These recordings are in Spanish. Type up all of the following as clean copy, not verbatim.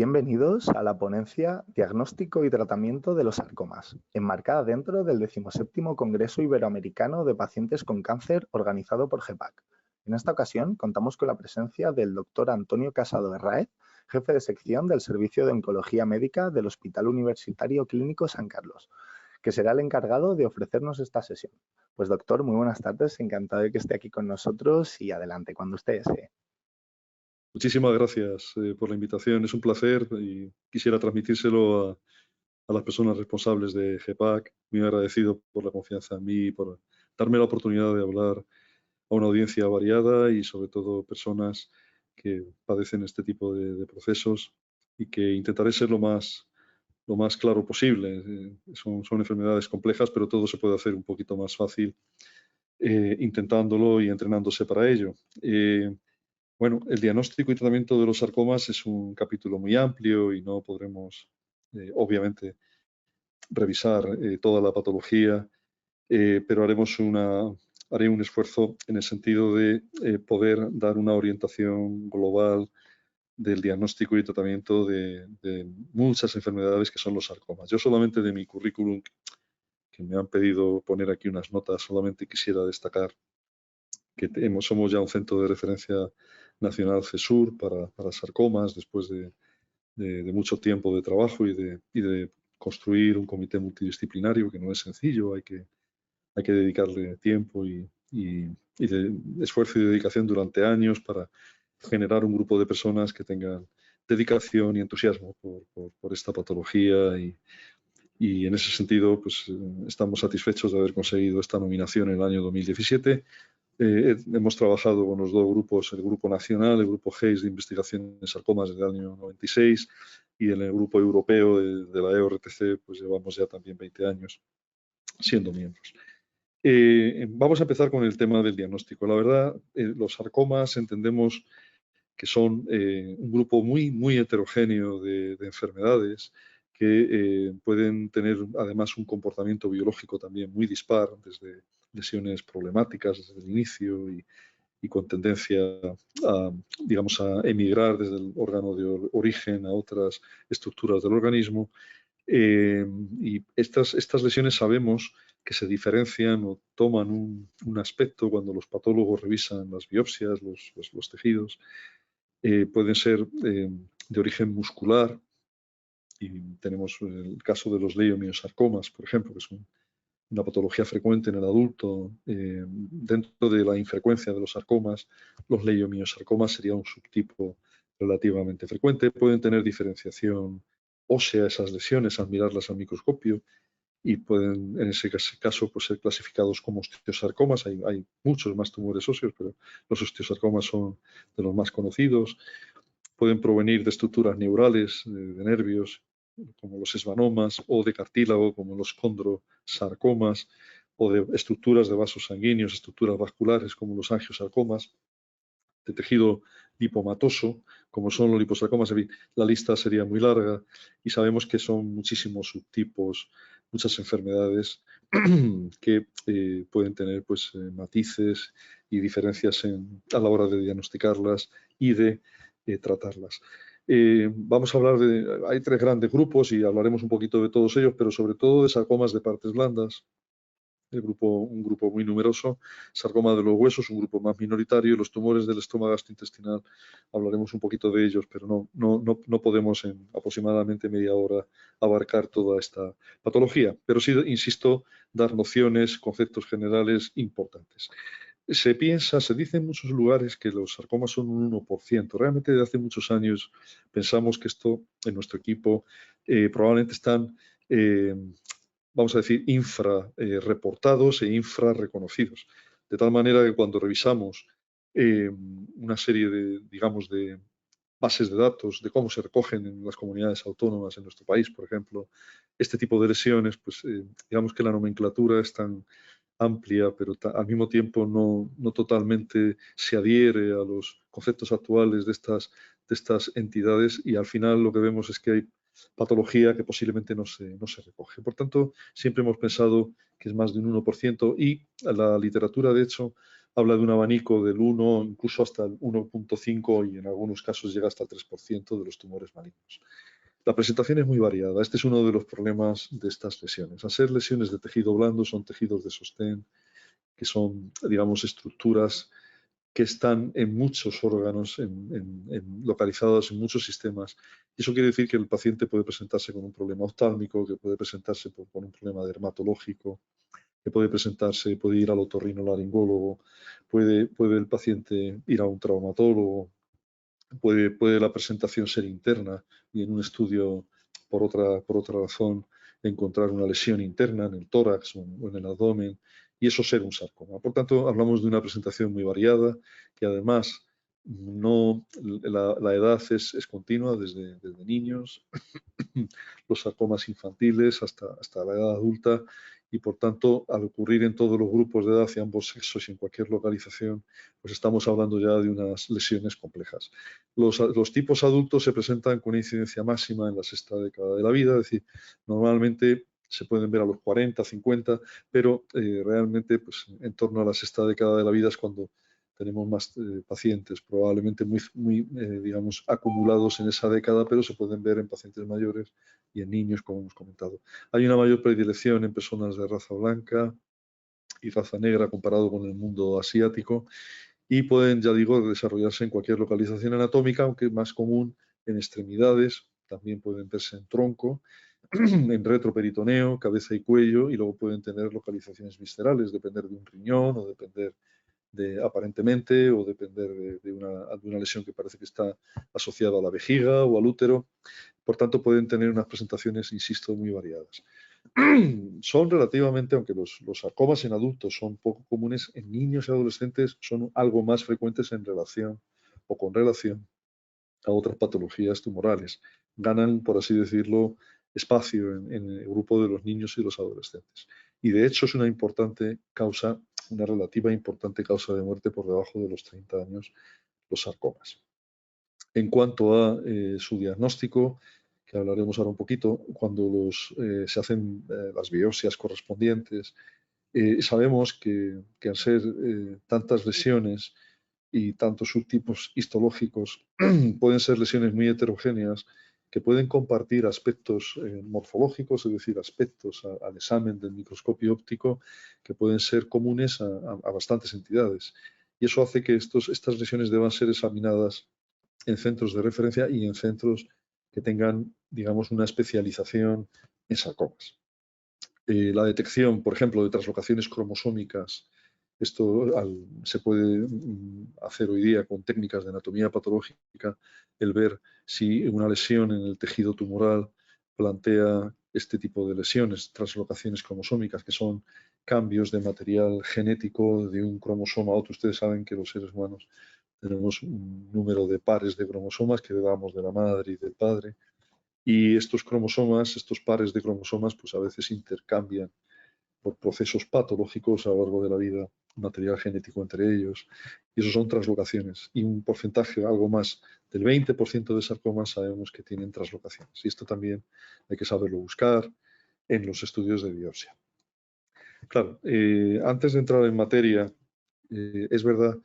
Bienvenidos a la ponencia Diagnóstico y Tratamiento de los sarcomas, enmarcada dentro del 17º Congreso Iberoamericano de Pacientes con Cáncer organizado por GEPAC. En esta ocasión contamos con la presencia del Dr. Antonio Casado Herráez, jefe de sección del Servicio de Oncología Médica del Hospital Universitario Clínico San Carlos, que será el encargado de ofrecernos esta sesión. Pues doctor, muy buenas tardes, encantado de que esté aquí con nosotros y adelante, cuando usted desee. Muchísimas gracias por la invitación, es un placer y quisiera transmitírselo a las personas responsables de GEPAC. Muy agradecido por la confianza en mí y por darme la oportunidad de hablar a una audiencia variada y sobre todo personas que padecen este tipo de procesos y que intentaré ser lo más claro posible. Son enfermedades complejas, pero todo se puede hacer un poquito más fácil intentándolo y entrenándose para ello. Bueno, el diagnóstico y tratamiento de los sarcomas es un capítulo muy amplio y no podremos, obviamente, revisar toda la patología, pero haré un esfuerzo en el sentido de poder dar una orientación global del diagnóstico y tratamiento de muchas enfermedades que son los sarcomas. Yo solamente de mi currículum, que me han pedido poner aquí unas notas, solamente quisiera destacar que somos ya un centro de referencia nacional CESUR para sarcomas después de mucho tiempo de trabajo y de construir un comité multidisciplinario que no es sencillo, hay que dedicarle tiempo y de esfuerzo y dedicación durante años para generar un grupo de personas que tengan dedicación y entusiasmo por esta patología y en ese sentido pues, estamos satisfechos de haber conseguido esta nominación en el año 2017. Hemos trabajado con los dos grupos, el Grupo Nacional, el Grupo GEIS de Investigación en Sarcomas desde el año 96 y en el Grupo Europeo de la EORTC pues llevamos ya también 20 años siendo miembros. Vamos a empezar con el tema del diagnóstico. La verdad, los sarcomas entendemos que son un grupo muy heterogéneo de enfermedades que pueden tener además un comportamiento biológico también muy dispar, desde lesiones problemáticas desde el inicio y con tendencia digamos, a emigrar desde el órgano de origen a otras estructuras del organismo. Y estas lesiones sabemos que se diferencian o toman un aspecto cuando los patólogos revisan las biopsias, los tejidos. Pueden ser de origen muscular y tenemos el caso de los leiomiosarcomas, por ejemplo, que es una patología frecuente en el adulto. Dentro de la infrecuencia de los sarcomas, los leiomiosarcomas sería un subtipo relativamente frecuente. Pueden tener diferenciación ósea esas lesiones al mirarlas al microscopio y pueden, en ese caso, pues, ser clasificados como osteosarcomas. Hay muchos más tumores óseos, pero los osteosarcomas son de los más conocidos. Pueden provenir de estructuras neurales, de nervios, como los esvanomas, o de cartílago, como los condrosarcomas, o de estructuras de vasos sanguíneos, estructuras vasculares, como los angiosarcomas, de tejido lipomatoso, como son los liposarcomas. En fin, la lista sería muy larga y sabemos que son muchísimos subtipos, muchas enfermedades que pueden tener pues, matices y diferencias a la hora de diagnosticarlas y de tratarlas. Vamos a hablar hay tres grandes grupos y hablaremos un poquito de todos ellos, pero sobre todo de sarcomas de partes blandas, un grupo muy numeroso, sarcoma de los huesos, un grupo más minoritario, y los tumores del estómago gastrointestinal, hablaremos un poquito de ellos, pero no podemos en aproximadamente media hora abarcar toda esta patología. Pero sí, insisto, dar nociones, conceptos generales importantes. Se dice en muchos lugares que los sarcomas son un 1%. Realmente desde hace muchos años pensamos que esto en nuestro equipo probablemente están vamos a decir, infra-reportados e infra-reconocidos. De tal manera que cuando revisamos una serie digamos, de bases de datos de cómo se recogen en las comunidades autónomas en nuestro país, por ejemplo, este tipo de lesiones, pues digamos que la nomenclatura es tan amplia, pero al mismo tiempo no totalmente se adhiere a los conceptos actuales de estas entidades y al final lo que vemos es que hay patología que posiblemente no se recoge. Por tanto, siempre hemos pensado que es más de un 1% y la literatura, de hecho, habla de un abanico del 1, incluso hasta el 1.5 y en algunos casos llega hasta el 3% de los tumores malignos. La presentación es muy variada. Este es uno de los problemas de estas lesiones. Al ser lesiones de tejido blando, son tejidos de sostén, que son, digamos, estructuras que están en muchos órganos, localizados en muchos sistemas. Y eso quiere decir que el paciente puede presentarse con un problema oftálmico, que puede presentarse con un problema dermatológico, que puede presentarse, puede ir al otorrinolaringólogo, puede el paciente ir a un traumatólogo, puede la presentación ser interna y en un estudio, por otra razón, encontrar una lesión interna en el tórax o en el abdomen y eso ser un sarcoma. Por tanto, hablamos de una presentación muy variada que además la edad es continua desde niños, los sarcomas infantiles hasta la edad adulta y por tanto al ocurrir en todos los grupos de edad y ambos sexos y en cualquier localización, pues estamos hablando ya de unas lesiones complejas. Los tipos adultos se presentan con una incidencia máxima en la sexta década de la vida, es decir, normalmente se pueden ver a los 40, 50, pero realmente pues, en torno a la sexta década de la vida es cuando tenemos más pacientes, probablemente muy digamos, acumulados en esa década, pero se pueden ver en pacientes mayores y en niños, como hemos comentado. Hay una mayor predilección en personas de raza blanca y raza negra comparado con el mundo asiático y pueden, ya digo, desarrollarse en cualquier localización anatómica, aunque es más común en extremidades, también pueden verse en tronco, en retroperitoneo, cabeza y cuello, y luego pueden tener localizaciones viscerales, depender de un riñón o depender aparentemente o depender de una lesión que parece que está asociada a la vejiga o al útero. Por tanto, pueden tener unas presentaciones, insisto, muy variadas. Son relativamente, aunque los sarcomas en adultos son poco comunes, en niños y adolescentes son algo más frecuentes en relación o con relación a otras patologías tumorales. Ganan, por así decirlo, espacio en el grupo de los niños y los adolescentes. Y de hecho es una relativa importante causa de muerte por debajo de los 30 años, los sarcomas. En cuanto a su diagnóstico, que hablaremos ahora un poquito, cuando se hacen las biopsias correspondientes, sabemos que al ser tantas lesiones y tantos subtipos histológicos, pueden ser lesiones muy heterogéneas que pueden compartir aspectos morfológicos, es decir, aspectos al examen del microscopio óptico que pueden ser comunes a bastantes entidades. Y eso hace que estas lesiones deban ser examinadas en centros de referencia y en centros que tengan, digamos, una especialización en sarcomas. La detección, por ejemplo, de translocaciones cromosómicas, esto se puede hacer hoy día con técnicas de anatomía patológica, el ver si una lesión en el tejido tumoral plantea este tipo de lesiones, translocaciones cromosómicas, que son cambios de material genético de un cromosoma a otro. Ustedes saben que los seres humanos tenemos un número de pares de cromosomas que heredamos de la madre y del padre. Y estos cromosomas, estos pares de cromosomas, pues a veces intercambian por procesos patológicos a lo largo de la vida, material genético entre ellos. Y eso son translocaciones. Y un porcentaje, algo más del 20% de sarcomas sabemos que tienen translocaciones. Y esto también hay que saberlo buscar en los estudios de biopsia. Claro, antes de entrar en materia, es verdad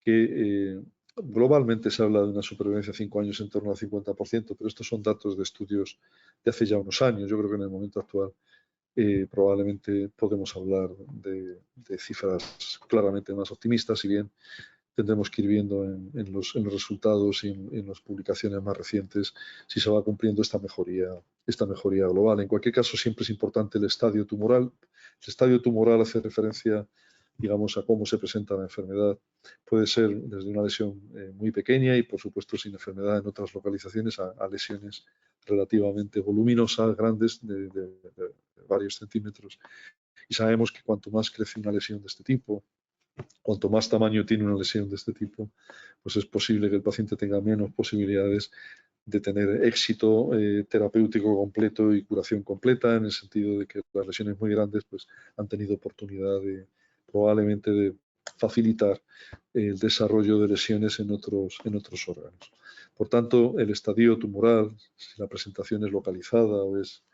que globalmente se habla de una supervivencia a 5 años en torno al 50%, pero estos son datos de estudios de hace ya unos años. Yo creo que en el momento actual probablemente podemos hablar de cifras claramente más optimistas, si bien tendremos que ir viendo en los resultados y en las publicaciones más recientes si se va cumpliendo esta mejoría global. En cualquier caso, siempre es importante el estadio tumoral. El estadio tumoral hace referencia, digamos, a cómo se presenta la enfermedad. Puede ser desde una lesión muy pequeña y, por supuesto, sin enfermedad en otras localizaciones, a lesiones relativamente voluminosas, grandes, de varios centímetros. Y sabemos que cuanto más crece una lesión de este tipo, cuanto más tamaño tiene una lesión de este tipo, pues es posible que el paciente tenga menos posibilidades de tener éxito terapéutico completo y curación completa, en el sentido de que las lesiones muy grandes pues, han tenido oportunidad probablemente de facilitar el desarrollo de lesiones en otros órganos. Por tanto, el estadio tumoral, si la presentación es localizada o es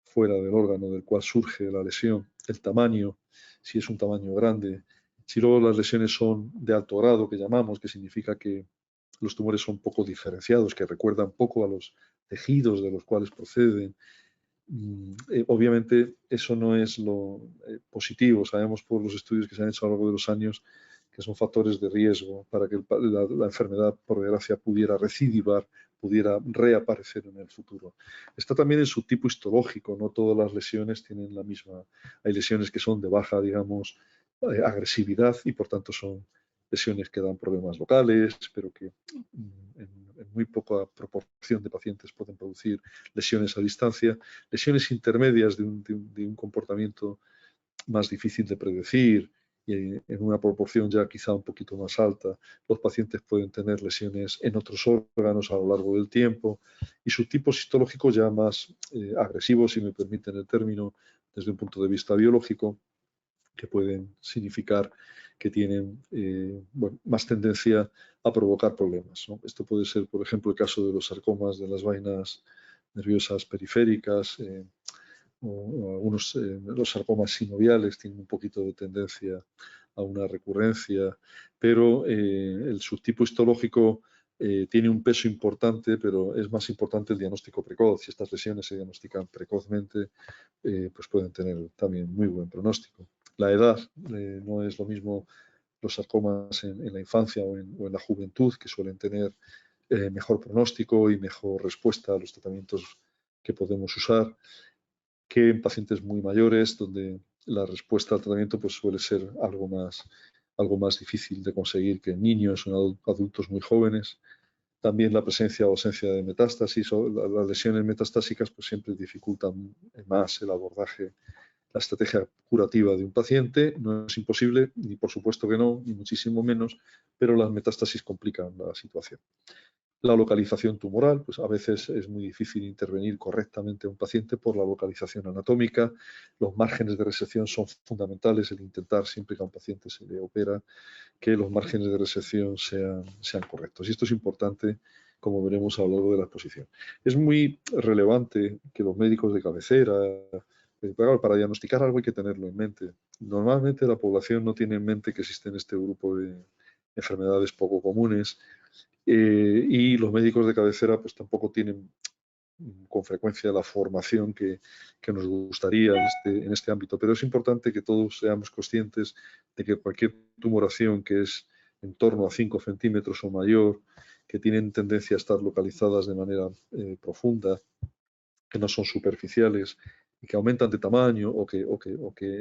fuera del órgano del cual surge la lesión, el tamaño, si es un tamaño grande, Si luego las lesiones son de alto grado, que llamamos, que significa que los tumores son poco diferenciados, que recuerdan poco a los tejidos de los cuales proceden, obviamente eso no es lo positivo. Sabemos por los estudios que se han hecho a lo largo de los años que son factores de riesgo para que la enfermedad, por desgracia, pudiera recidivar, pudiera reaparecer en el futuro. Está también el subtipo histológico, no todas las lesiones tienen la misma. Hay lesiones que son de baja, digamos, agresividad y por tanto son lesiones que dan problemas locales, pero que en muy poca proporción de pacientes pueden producir lesiones a distancia, lesiones intermedias de un comportamiento más difícil de predecir y en una proporción ya quizá un poquito más alta. Los pacientes pueden tener lesiones en otros órganos a lo largo del tiempo y subtipos histológicos ya más agresivos, si me permiten el término, desde un punto de vista biológico, que pueden significar que tienen más tendencia a provocar problemas, ¿no? Esto puede ser, por ejemplo, el caso de los sarcomas de las vainas nerviosas periféricas, o algunos, los sarcomas sinoviales tienen un poquito de tendencia a una recurrencia, pero el subtipo histológico tiene un peso importante, pero es más importante el diagnóstico precoz. Si estas lesiones se diagnostican precozmente, pues pueden tener también muy buen pronóstico. La edad no es lo mismo los sarcomas en la infancia o en la juventud, que suelen tener mejor pronóstico y mejor respuesta a los tratamientos que podemos usar, que en pacientes muy mayores, donde la respuesta al tratamiento pues, suele ser algo más difícil de conseguir que en niños o en adultos muy jóvenes. También la presencia o ausencia de metástasis o las lesiones metastásicas pues, siempre dificultan más el abordaje, la estrategia curativa de un paciente. No es imposible, ni por supuesto que no, ni muchísimo menos, pero las metástasis complican la situación. La localización tumoral, pues a veces es muy difícil intervenir correctamente a un paciente por la localización anatómica. Los márgenes de resección son fundamentales, el intentar siempre que a un paciente se le opera que los márgenes de resección sean correctos. Y esto es importante, como veremos a lo largo de la exposición. Es muy relevante que los médicos de cabecera, para diagnosticar algo hay que tenerlo en mente. Normalmente la población no tiene en mente que existen este grupo de enfermedades poco comunes, y los médicos de cabecera pues tampoco tienen con frecuencia la formación que nos gustaría en este ámbito, pero es importante que todos seamos conscientes de que cualquier tumoración que es en torno a 5 centímetros o mayor, que tienen tendencia a estar localizadas de manera profunda, que no son superficiales y que aumentan de tamaño o que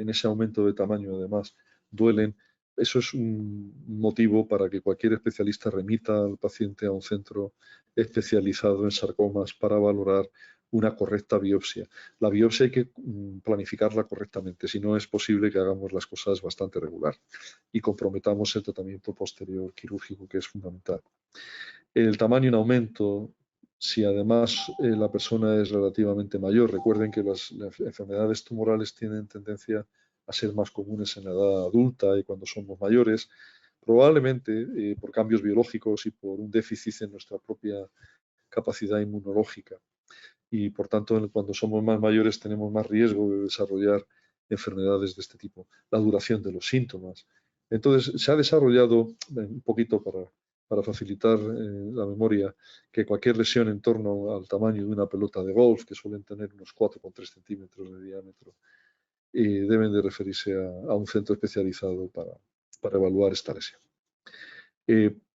en ese aumento de tamaño además duelen, eso es un motivo para que cualquier especialista remita al paciente a un centro especializado en sarcomas para valorar una correcta biopsia. La biopsia hay que planificarla correctamente, si no es posible que hagamos las cosas bastante regular y comprometamos el tratamiento posterior quirúrgico, que es fundamental. El tamaño en aumento, si además la persona es relativamente mayor, recuerden que las enfermedades tumorales tienen tendencia a ser más comunes en la edad adulta y cuando somos mayores, probablemente por cambios biológicos y por un déficit en nuestra propia capacidad inmunológica. Y por tanto, cuando somos más mayores tenemos más riesgo de desarrollar enfermedades de este tipo. La duración de los síntomas. Entonces, se ha desarrollado un poquito para facilitar la memoria, que cualquier lesión en torno al tamaño de una pelota de golf, que suelen tener unos 4,3 centímetros de diámetro, deben de referirse a un centro especializado para evaluar esta lesión.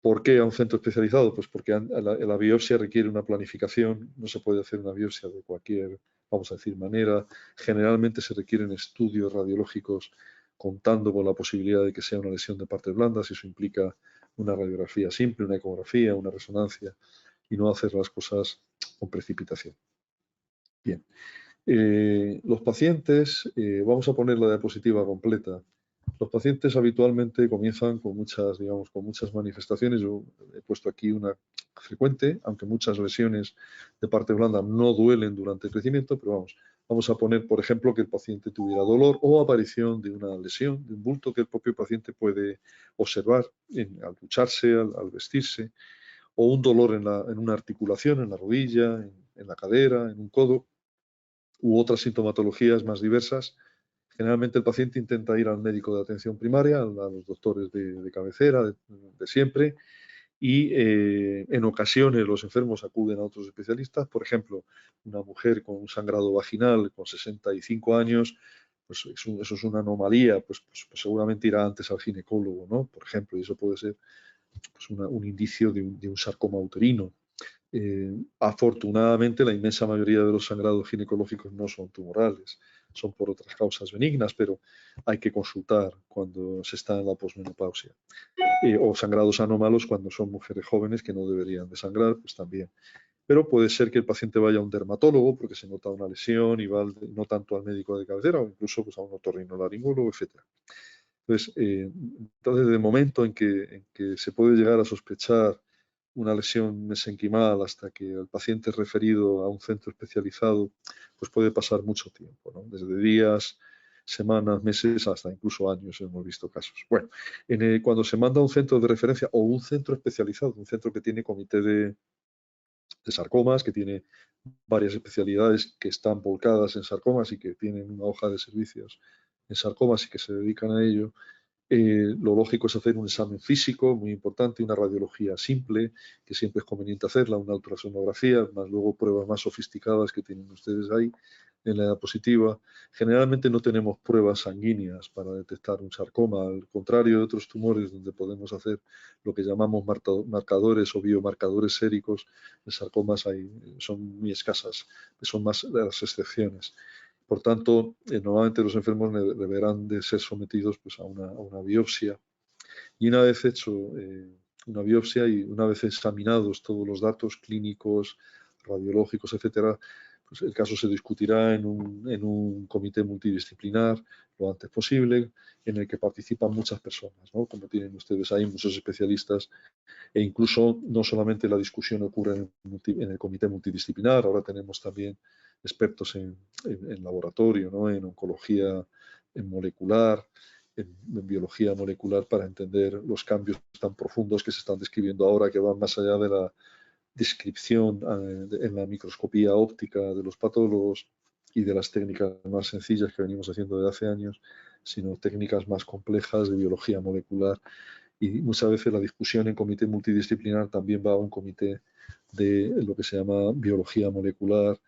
¿Por qué a un centro especializado? Pues porque la biopsia requiere una planificación, no se puede hacer una biopsia de cualquier, vamos a decir, manera. Generalmente se requieren estudios radiológicos contando con la posibilidad de que sea una lesión de partes blandas, y eso implica una radiografía simple, una ecografía, una resonancia, y no hacer las cosas con precipitación. Bien, los pacientes, vamos a poner la diapositiva completa. Los pacientes habitualmente comienzan con muchas manifestaciones. Yo he puesto aquí una frecuente, aunque muchas lesiones de parte blanda no duelen durante el crecimiento, pero vamos a poner, por ejemplo, que el paciente tuviera dolor o aparición de una lesión, de un bulto que el propio paciente puede observar al ducharse, al vestirse, o un dolor en una articulación, en la rodilla, en la cadera, en un codo, u otras sintomatologías más diversas Generalmente el paciente intenta ir al médico de atención primaria, a los doctores de cabecera de siempre, y en ocasiones los enfermos acuden a otros especialistas. Por ejemplo, una mujer con un sangrado vaginal con 65 años, pues eso es una anomalía, pues seguramente irá antes al ginecólogo, ¿no? Por ejemplo, y eso puede ser pues un indicio de un sarcoma uterino. Afortunadamente, la inmensa mayoría de los sangrados ginecológicos no son tumorales, son por otras causas benignas, pero hay que consultar cuando se está en la posmenopausia. O sangrados anómalos cuando son mujeres jóvenes que no deberían de sangrar, pues también. Pero puede ser que el paciente vaya a un dermatólogo porque se nota una lesión y va no tanto al médico de cabecera o incluso pues, a un otorrinolaringólogo, etc. Entonces, de momento en que se puede llegar a sospechar una lesión mesenquimal hasta que el paciente es referido a un centro especializado, pues puede pasar mucho tiempo, ¿no? Desde días, semanas, meses, hasta incluso años hemos visto casos. Bueno, cuando se manda a un centro de referencia o un centro especializado, un centro que tiene comité de sarcomas, que tiene varias especialidades que están volcadas en sarcomas y que tienen una hoja de servicios en sarcomas y que se dedican a ello, lo lógico es hacer un examen físico muy importante, una radiología simple, que siempre es conveniente hacerla, una ultrasonografía, más luego pruebas más sofisticadas que tienen ustedes ahí en la diapositiva. Generalmente no tenemos pruebas sanguíneas para detectar un sarcoma, al contrario de otros tumores donde podemos hacer lo que llamamos marcadores o biomarcadores séricos, los sarcomas son muy escasas, son más las excepciones. Por tanto, normalmente los enfermos deberán de ser sometidos pues, a una biopsia. Y una vez hecho una biopsia y una vez examinados todos los datos clínicos, radiológicos, etcétera, pues el caso se discutirá en un comité multidisciplinar lo antes posible, en el que participan muchas personas, ¿no? Como tienen ustedes ahí, muchos especialistas, e incluso no solamente la discusión ocurre en el comité multidisciplinar, ahora tenemos también expertos en laboratorio, ¿no? En oncología, en molecular, en biología molecular para entender los cambios tan profundos que se están describiendo ahora, que van más allá de la descripción en la microscopía óptica de los patólogos y de las técnicas más sencillas que venimos haciendo desde hace años, sino técnicas más complejas de biología molecular. Y muchas veces la discusión en comité multidisciplinar también va a un comité de lo que se llama biología molecular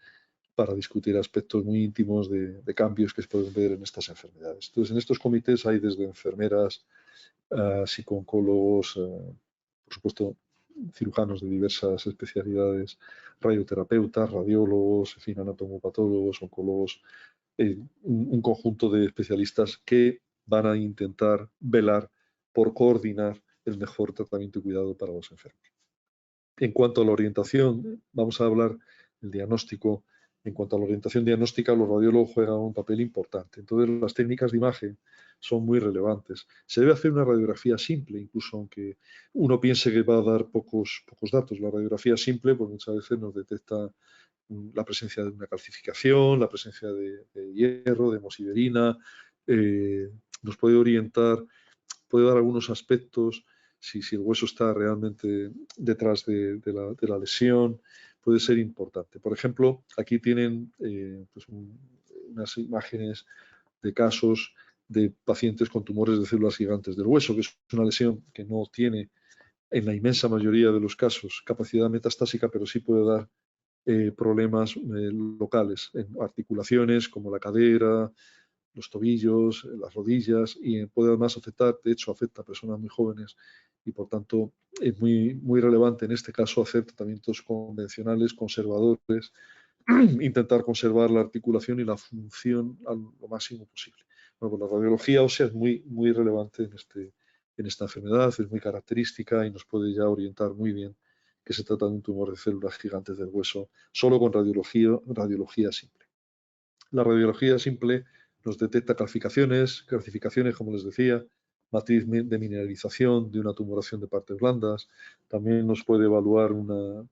para discutir aspectos muy íntimos de cambios que se pueden ver en estas enfermedades. Entonces, en estos comités hay desde enfermeras, psicooncólogos, por supuesto, cirujanos de diversas especialidades, radioterapeutas, radiólogos, en fin, anatomopatólogos, oncólogos, un conjunto de especialistas que van a intentar velar por coordinar el mejor tratamiento y cuidado para los enfermos. En cuanto a la orientación, vamos a hablar del diagnóstico. En cuanto a la orientación diagnóstica, los radiólogos juegan un papel importante. Entonces, las técnicas de imagen son muy relevantes. Se debe hacer una radiografía simple, incluso aunque uno piense que va a dar pocos datos. La radiografía simple, pues muchas veces nos detecta la presencia de una calcificación, la presencia de hierro, de hemosiderina, nos puede orientar, puede dar algunos aspectos, si el hueso está realmente detrás de la lesión, puede ser importante. Por ejemplo, aquí tienen pues unas imágenes de casos de pacientes con tumores de células gigantes del hueso, que es una lesión que no tiene en la inmensa mayoría de los casos capacidad metastásica, pero sí puede dar problemas locales en articulaciones como la cadera, los tobillos, las rodillas y puede además afectar, de hecho afecta a personas muy jóvenes y por tanto es muy relevante en este caso hacer tratamientos convencionales, conservadores, intentar conservar la articulación y la función a lo máximo posible. Bueno, pues la radiología ósea es muy relevante en esta enfermedad, es muy característica y nos puede ya orientar muy bien que se trata de un tumor de células gigantes del hueso, solo con radiología simple. La radiología simple nos detecta calcificaciones, como les decía, matriz de mineralización, de una tumoración de partes blandas. También nos puede evaluar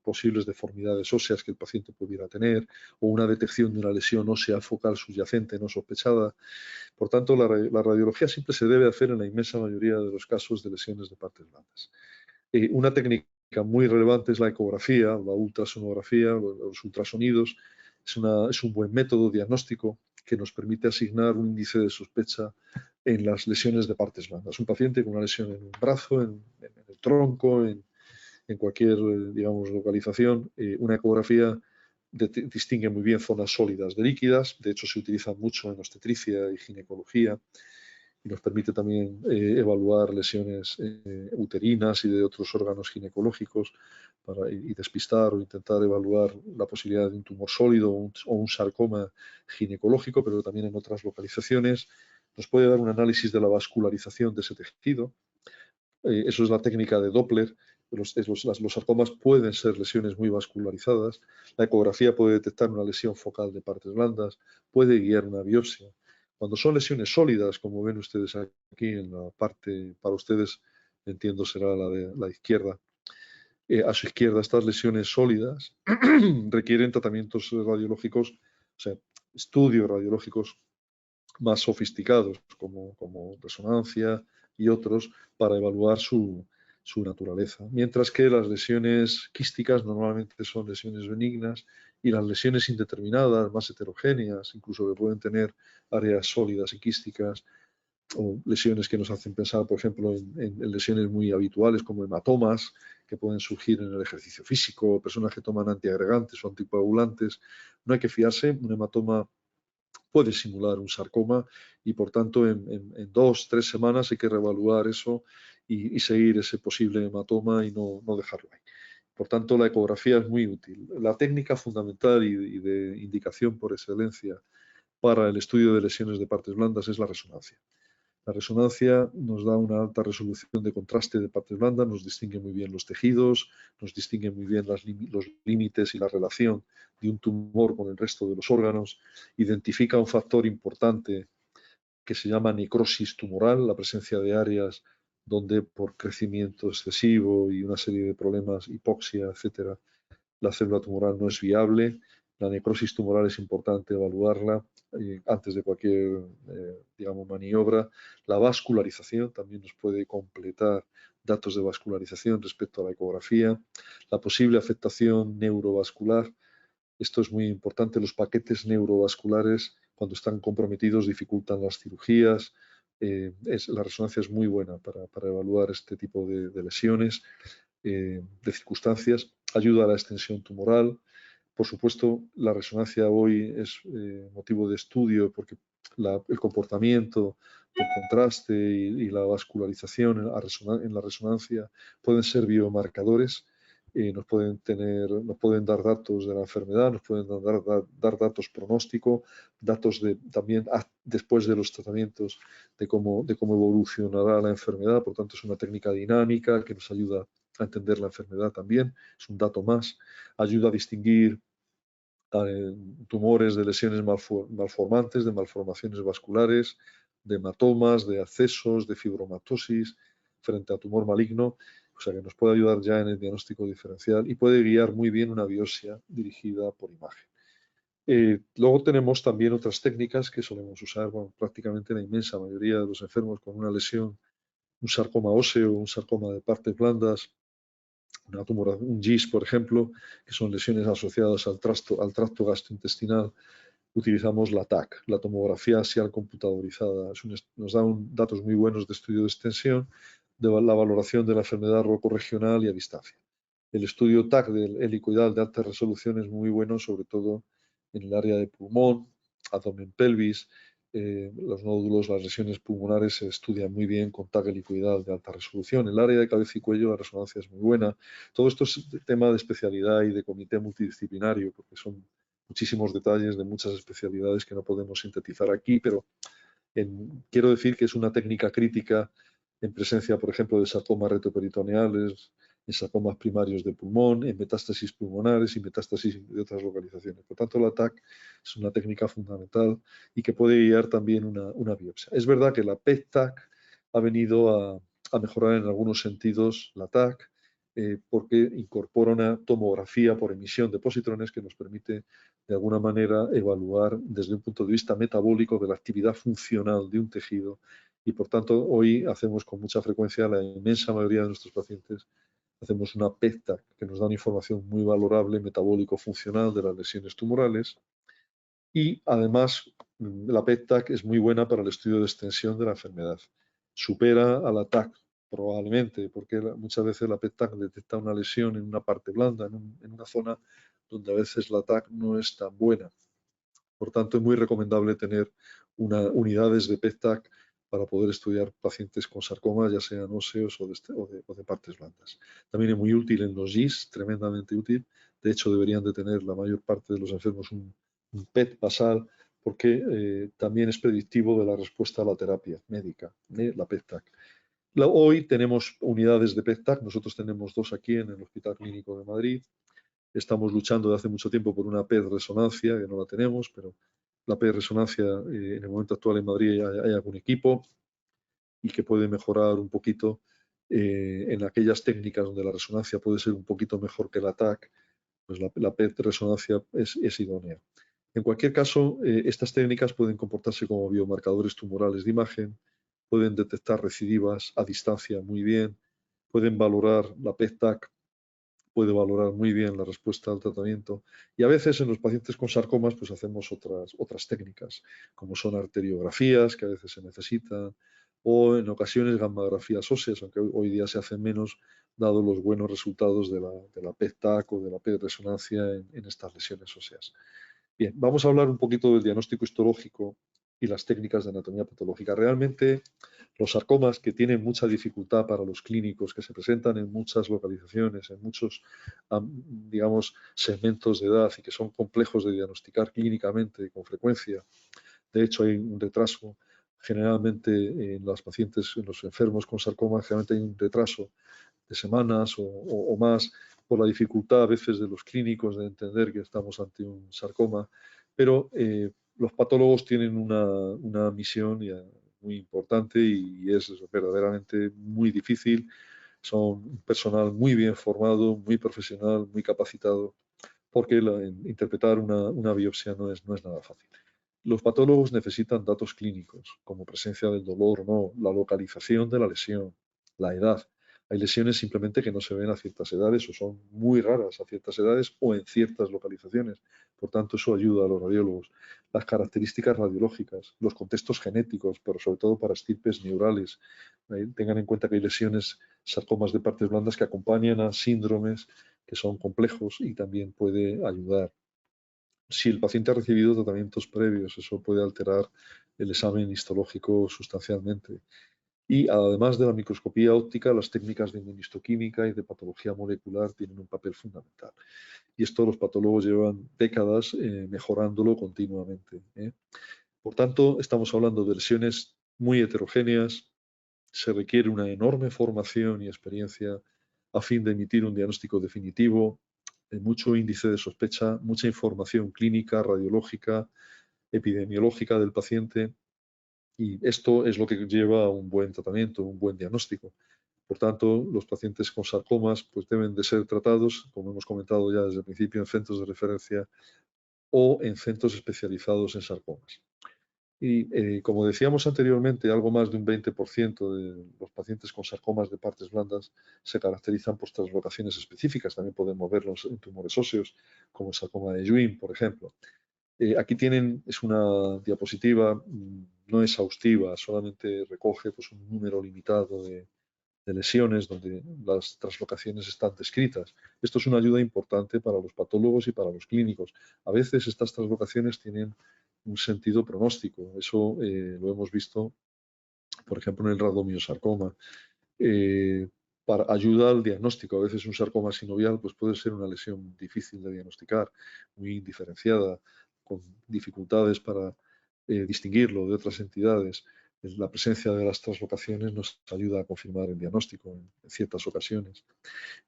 posibles deformidades óseas que el paciente pudiera tener o una detección de una lesión ósea focal subyacente no sospechada. Por tanto, la radiología simple se debe hacer en la inmensa mayoría de los casos de lesiones de partes blandas. Una técnica muy relevante es la ecografía, la ultrasonografía, los ultrasonidos. Es un buen método diagnóstico que nos permite asignar un índice de sospecha en las lesiones de partes blandas. Un paciente con una lesión en un brazo, en el tronco, en cualquier, digamos, localización, una ecografía distingue muy bien zonas sólidas de líquidas. De hecho, se utiliza mucho en obstetricia y ginecología y nos permite también evaluar lesiones uterinas y de otros órganos ginecológicos y despistar o intentar evaluar la posibilidad de un tumor sólido o un sarcoma ginecológico, pero también en otras localizaciones. Nos puede dar un análisis de la vascularización de ese tejido. Eso es la técnica de Doppler. Los sarcomas pueden ser lesiones muy vascularizadas. La ecografía puede detectar una lesión focal de partes blandas, puede guiar una biopsia. Cuando son lesiones sólidas, como ven ustedes aquí en la parte, para ustedes, entiendo será la de la izquierda, a su izquierda, estas lesiones sólidas requieren tratamientos radiológicos, o sea, estudios radiológicos más sofisticados, como resonancia y otros, para evaluar su naturaleza. Mientras que las lesiones quísticas normalmente son lesiones benignas y las lesiones indeterminadas, más heterogéneas, incluso que pueden tener áreas sólidas y quísticas, o lesiones que nos hacen pensar, por ejemplo, en lesiones muy habituales como hematomas que pueden surgir en el ejercicio físico, personas que toman antiagregantes o anticoagulantes. No hay que fiarse, un hematoma puede simular un sarcoma y, por tanto, en 2-3 semanas hay que reevaluar eso y seguir ese posible hematoma y no dejarlo ahí. Por tanto, la ecografía es muy útil. La técnica fundamental y de indicación por excelencia para el estudio de lesiones de partes blandas es la resonancia. La resonancia nos da una alta resolución de contraste de partes blandas, nos distingue muy bien los tejidos, nos distingue muy bien los límites y la relación de un tumor con el resto de los órganos, identifica un factor importante que se llama necrosis tumoral, la presencia de áreas donde por crecimiento excesivo y una serie de problemas, hipoxia, etcétera, la célula tumoral no es viable. La necrosis tumoral es importante evaluarla antes de cualquier, digamos, maniobra. La vascularización también nos puede completar datos de vascularización respecto a la ecografía. La posible afectación neurovascular. Esto es muy importante. Los paquetes neurovasculares, cuando están comprometidos, dificultan las cirugías. La resonancia es muy buena para evaluar este tipo de lesiones, de circunstancias. Ayuda a la extensión tumoral. Por supuesto, la resonancia hoy es motivo de estudio porque el comportamiento del contraste y la vascularización en la resonancia pueden ser biomarcadores. Nos pueden dar datos de la enfermedad, nos pueden dar datos pronóstico, datos también después de los tratamientos de cómo evolucionará la enfermedad. Por tanto, es una técnica dinámica que nos ayuda a entender la enfermedad también. Es un dato más. Ayuda a distinguir tumores de lesiones malformantes, de malformaciones vasculares, de hematomas, de abscesos, de fibromatosis frente a tumor maligno. O sea que nos puede ayudar ya en el diagnóstico diferencial y puede guiar muy bien una biopsia dirigida por imagen. Luego tenemos también otras técnicas que solemos usar prácticamente la inmensa mayoría de los enfermos con una lesión, un sarcoma óseo, un sarcoma de partes blandas, un GIS, por ejemplo, que son lesiones asociadas al tracto gastrointestinal. Utilizamos la TAC, la tomografía axial computadorizada. Nos da datos muy buenos de estudio de extensión, de la valoración de la enfermedad rocorregional y a distancia. El estudio TAC del helicoidal de alta resolución es muy bueno, sobre todo en el área de pulmón, abdomen, pelvis. Los nódulos, las lesiones pulmonares se estudian muy bien con TAC helicoidal de alta resolución. En el área de cabeza y cuello la resonancia es muy buena. Todo esto es tema de especialidad y de comité multidisciplinario, porque son muchísimos detalles de muchas especialidades que no podemos sintetizar aquí, pero quiero decir que es una técnica crítica en presencia, por ejemplo, de sarcomas retroperitoneales, en sarcomas primarios de pulmón, en metástasis pulmonares y metástasis de otras localizaciones. Por tanto, la TAC es una técnica fundamental y que puede guiar también una biopsia. Es verdad que la PET-TAC ha venido a mejorar en algunos sentidos la TAC, porque incorpora una tomografía por emisión de positrones que nos permite de alguna manera evaluar desde un punto de vista metabólico de la actividad funcional de un tejido y por tanto hoy hacemos con mucha frecuencia, la inmensa mayoría de nuestros pacientes, hacemos una PET-TAC que nos da una información muy valorable metabólico-funcional de las lesiones tumorales y además la PET-TAC es muy buena para el estudio de extensión de la enfermedad. Supera a la TAC probablemente, porque muchas veces la PET-TAC detecta una lesión en una parte blanda, en una zona donde a veces la TAC no es tan buena. Por tanto, es muy recomendable tener unidades de PET-TAC para poder estudiar pacientes con sarcomas, ya sean óseos o de partes blandas. También es muy útil en los GIS, tremendamente útil. De hecho, deberían de tener la mayor parte de los enfermos un PET basal, porque también es predictivo de la respuesta a la terapia médica, la PET-TAC. Hoy tenemos unidades de PET-TAC, nosotros tenemos 2 aquí en el Hospital Clínico de Madrid. Estamos luchando desde hace mucho tiempo por una PET-resonancia, que no la tenemos, pero la PET-resonancia en el momento actual en Madrid hay algún equipo y que puede mejorar un poquito en aquellas técnicas donde la resonancia puede ser un poquito mejor que la TAC, pues la PET-resonancia es idónea. En cualquier caso, estas técnicas pueden comportarse como biomarcadores tumorales de imagen, pueden detectar recidivas a distancia muy bien, pueden valorar la PET-TAC, puede valorar muy bien la respuesta al tratamiento, y a veces en los pacientes con sarcomas pues hacemos otras técnicas, como son arteriografías, que a veces se necesitan, o en ocasiones gammagrafías óseas, aunque hoy día se hacen menos, dado los buenos resultados de la PET-TAC o de la PET-resonancia en estas lesiones óseas. Bien, vamos a hablar un poquito del diagnóstico histológico y las técnicas de anatomía patológica. Realmente los sarcomas, que tienen mucha dificultad para los clínicos, que se presentan en muchas localizaciones, en muchos, digamos, segmentos de edad y que son complejos de diagnosticar clínicamente con frecuencia. De hecho, hay un retraso generalmente en los pacientes, en los enfermos con sarcoma, generalmente hay un retraso de semanas o más por la dificultad a veces de los clínicos de entender que estamos ante un sarcoma, pero los patólogos tienen una misión muy importante y es verdaderamente muy difícil. Son un personal muy bien formado, muy profesional, muy capacitado, porque interpretar una biopsia no es nada fácil. Los patólogos necesitan datos clínicos, como presencia del dolor o no, la localización de la lesión, la edad. Hay lesiones simplemente que no se ven a ciertas edades o son muy raras a ciertas edades o en ciertas localizaciones. Por tanto, eso ayuda a los radiólogos. Las características radiológicas, los contextos genéticos, pero sobre todo para estirpes neurales. Tengan en cuenta que hay lesiones, sarcomas de partes blandas que acompañan a síndromes que son complejos y también puede ayudar. Si el paciente ha recibido tratamientos previos, eso puede alterar el examen histológico sustancialmente. Y además de la microscopía óptica, las técnicas de inmunistoquímica y de patología molecular tienen un papel fundamental. Y esto los patólogos llevan décadas mejorándolo continuamente. Por tanto, estamos hablando de lesiones muy heterogéneas. Se requiere una enorme formación y experiencia a fin de emitir un diagnóstico definitivo, mucho índice de sospecha, mucha información clínica, radiológica, epidemiológica del paciente, y esto es lo que lleva a un buen tratamiento, un buen diagnóstico. Por tanto, los pacientes con sarcomas pues, deben de ser tratados, como hemos comentado ya desde el principio, en centros de referencia o en centros especializados en sarcomas. Y como decíamos anteriormente, algo más de un 20% de los pacientes con sarcomas de partes blandas se caracterizan por translocaciones específicas. También podemos verlos en tumores óseos, como el sarcoma de Ewing, por ejemplo. Aquí es una diapositiva no exhaustiva, solamente recoge pues, un número limitado de lesiones donde las translocaciones están descritas. Esto es una ayuda importante para los patólogos y para los clínicos. A veces estas translocaciones tienen un sentido pronóstico. Eso lo hemos visto, por ejemplo, en el radomiosarcoma. Para ayuda al diagnóstico. A veces un sarcoma sinovial pues, puede ser una lesión difícil de diagnosticar, muy indiferenciada, con dificultades para distinguirlo de otras entidades. La presencia de las translocaciones nos ayuda a confirmar el diagnóstico en ciertas ocasiones.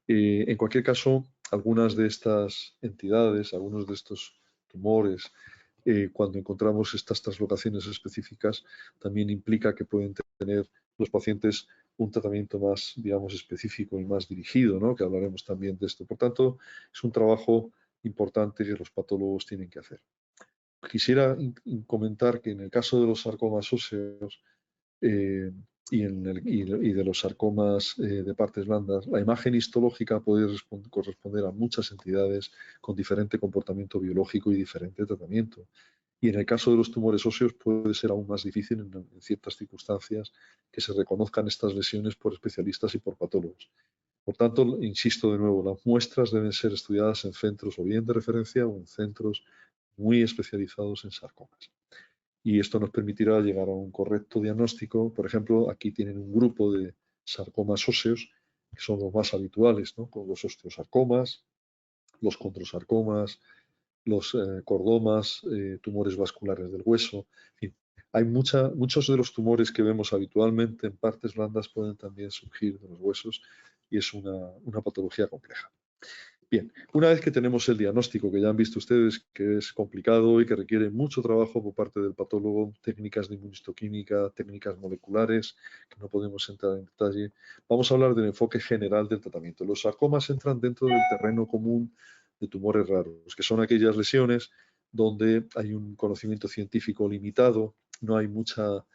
En cualquier caso, algunas de estas entidades, algunos de estos tumores, cuando encontramos estas translocaciones específicas, también implica que pueden tener los pacientes un tratamiento más, digamos, específico y más dirigido, ¿no? Que hablaremos también de esto. Por tanto, es un trabajo importante que los patólogos tienen que hacer. Quisiera comentar que en el caso de los sarcomas óseos y de los sarcomas de partes blandas, la imagen histológica puede corresponder a muchas entidades con diferente comportamiento biológico y diferente tratamiento. Y en el caso de los tumores óseos puede ser aún más difícil en ciertas circunstancias que se reconozcan estas lesiones por especialistas y por patólogos. Por tanto, insisto de nuevo, las muestras deben ser estudiadas en centros o bien de referencia o en centros muy especializados en sarcomas. Y esto nos permitirá llegar a un correcto diagnóstico. Por ejemplo, aquí tienen un grupo de sarcomas óseos, que son los más habituales, ¿no? Con los osteosarcomas, los condrosarcomas, los cordomas, tumores vasculares del hueso. En fin, hay muchos de los tumores que vemos habitualmente en partes blandas pueden también surgir de los huesos y es una patología compleja. Bien, una vez que tenemos el diagnóstico, que ya han visto ustedes que es complicado y que requiere mucho trabajo por parte del patólogo, técnicas de inmunistoquímica, técnicas moleculares, que no podemos entrar en detalle, vamos a hablar del enfoque general del tratamiento. Los sarcomas entran dentro del terreno común de tumores raros, que son aquellas lesiones donde hay un conocimiento científico limitado, no hay mucha,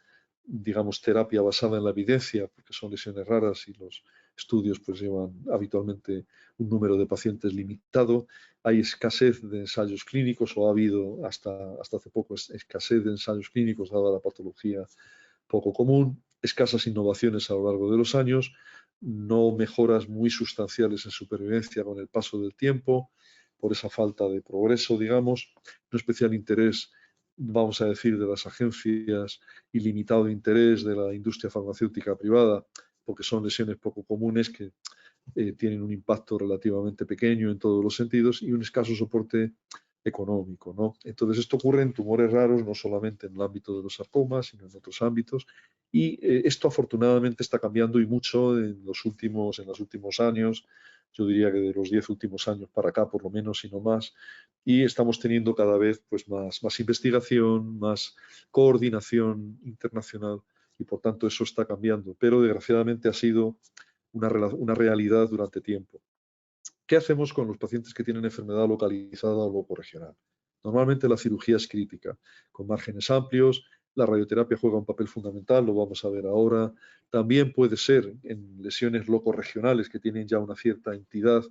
digamos, terapia basada en la evidencia, porque son lesiones raras y los estudios pues llevan habitualmente un número de pacientes limitado, hay escasez de ensayos clínicos o ha habido hasta hace poco escasez de ensayos clínicos dada la patología poco común, escasas innovaciones a lo largo de los años, no mejoras muy sustanciales en supervivencia con el paso del tiempo, por esa falta de progreso, digamos, no especial interés, vamos a decir, de las agencias y limitado interés de la industria farmacéutica privada, porque son lesiones poco comunes que tienen un impacto relativamente pequeño en todos los sentidos y un escaso soporte económico, ¿no? Entonces esto ocurre en tumores raros, no solamente en el ámbito de los sarcomas, sino en otros ámbitos. Y esto afortunadamente está cambiando y mucho en los últimos años. Yo diría que de los 10 últimos años para acá, por lo menos, si no más. Y estamos teniendo cada vez pues, más investigación, más coordinación internacional y por tanto eso está cambiando. Pero desgraciadamente ha sido una realidad durante tiempo. ¿Qué hacemos con los pacientes que tienen enfermedad localizada o locorregional? Normalmente la cirugía es crítica, con márgenes amplios, la radioterapia juega un papel fundamental, lo vamos a ver ahora. También puede ser en lesiones locorregionales que tienen ya una cierta entidad,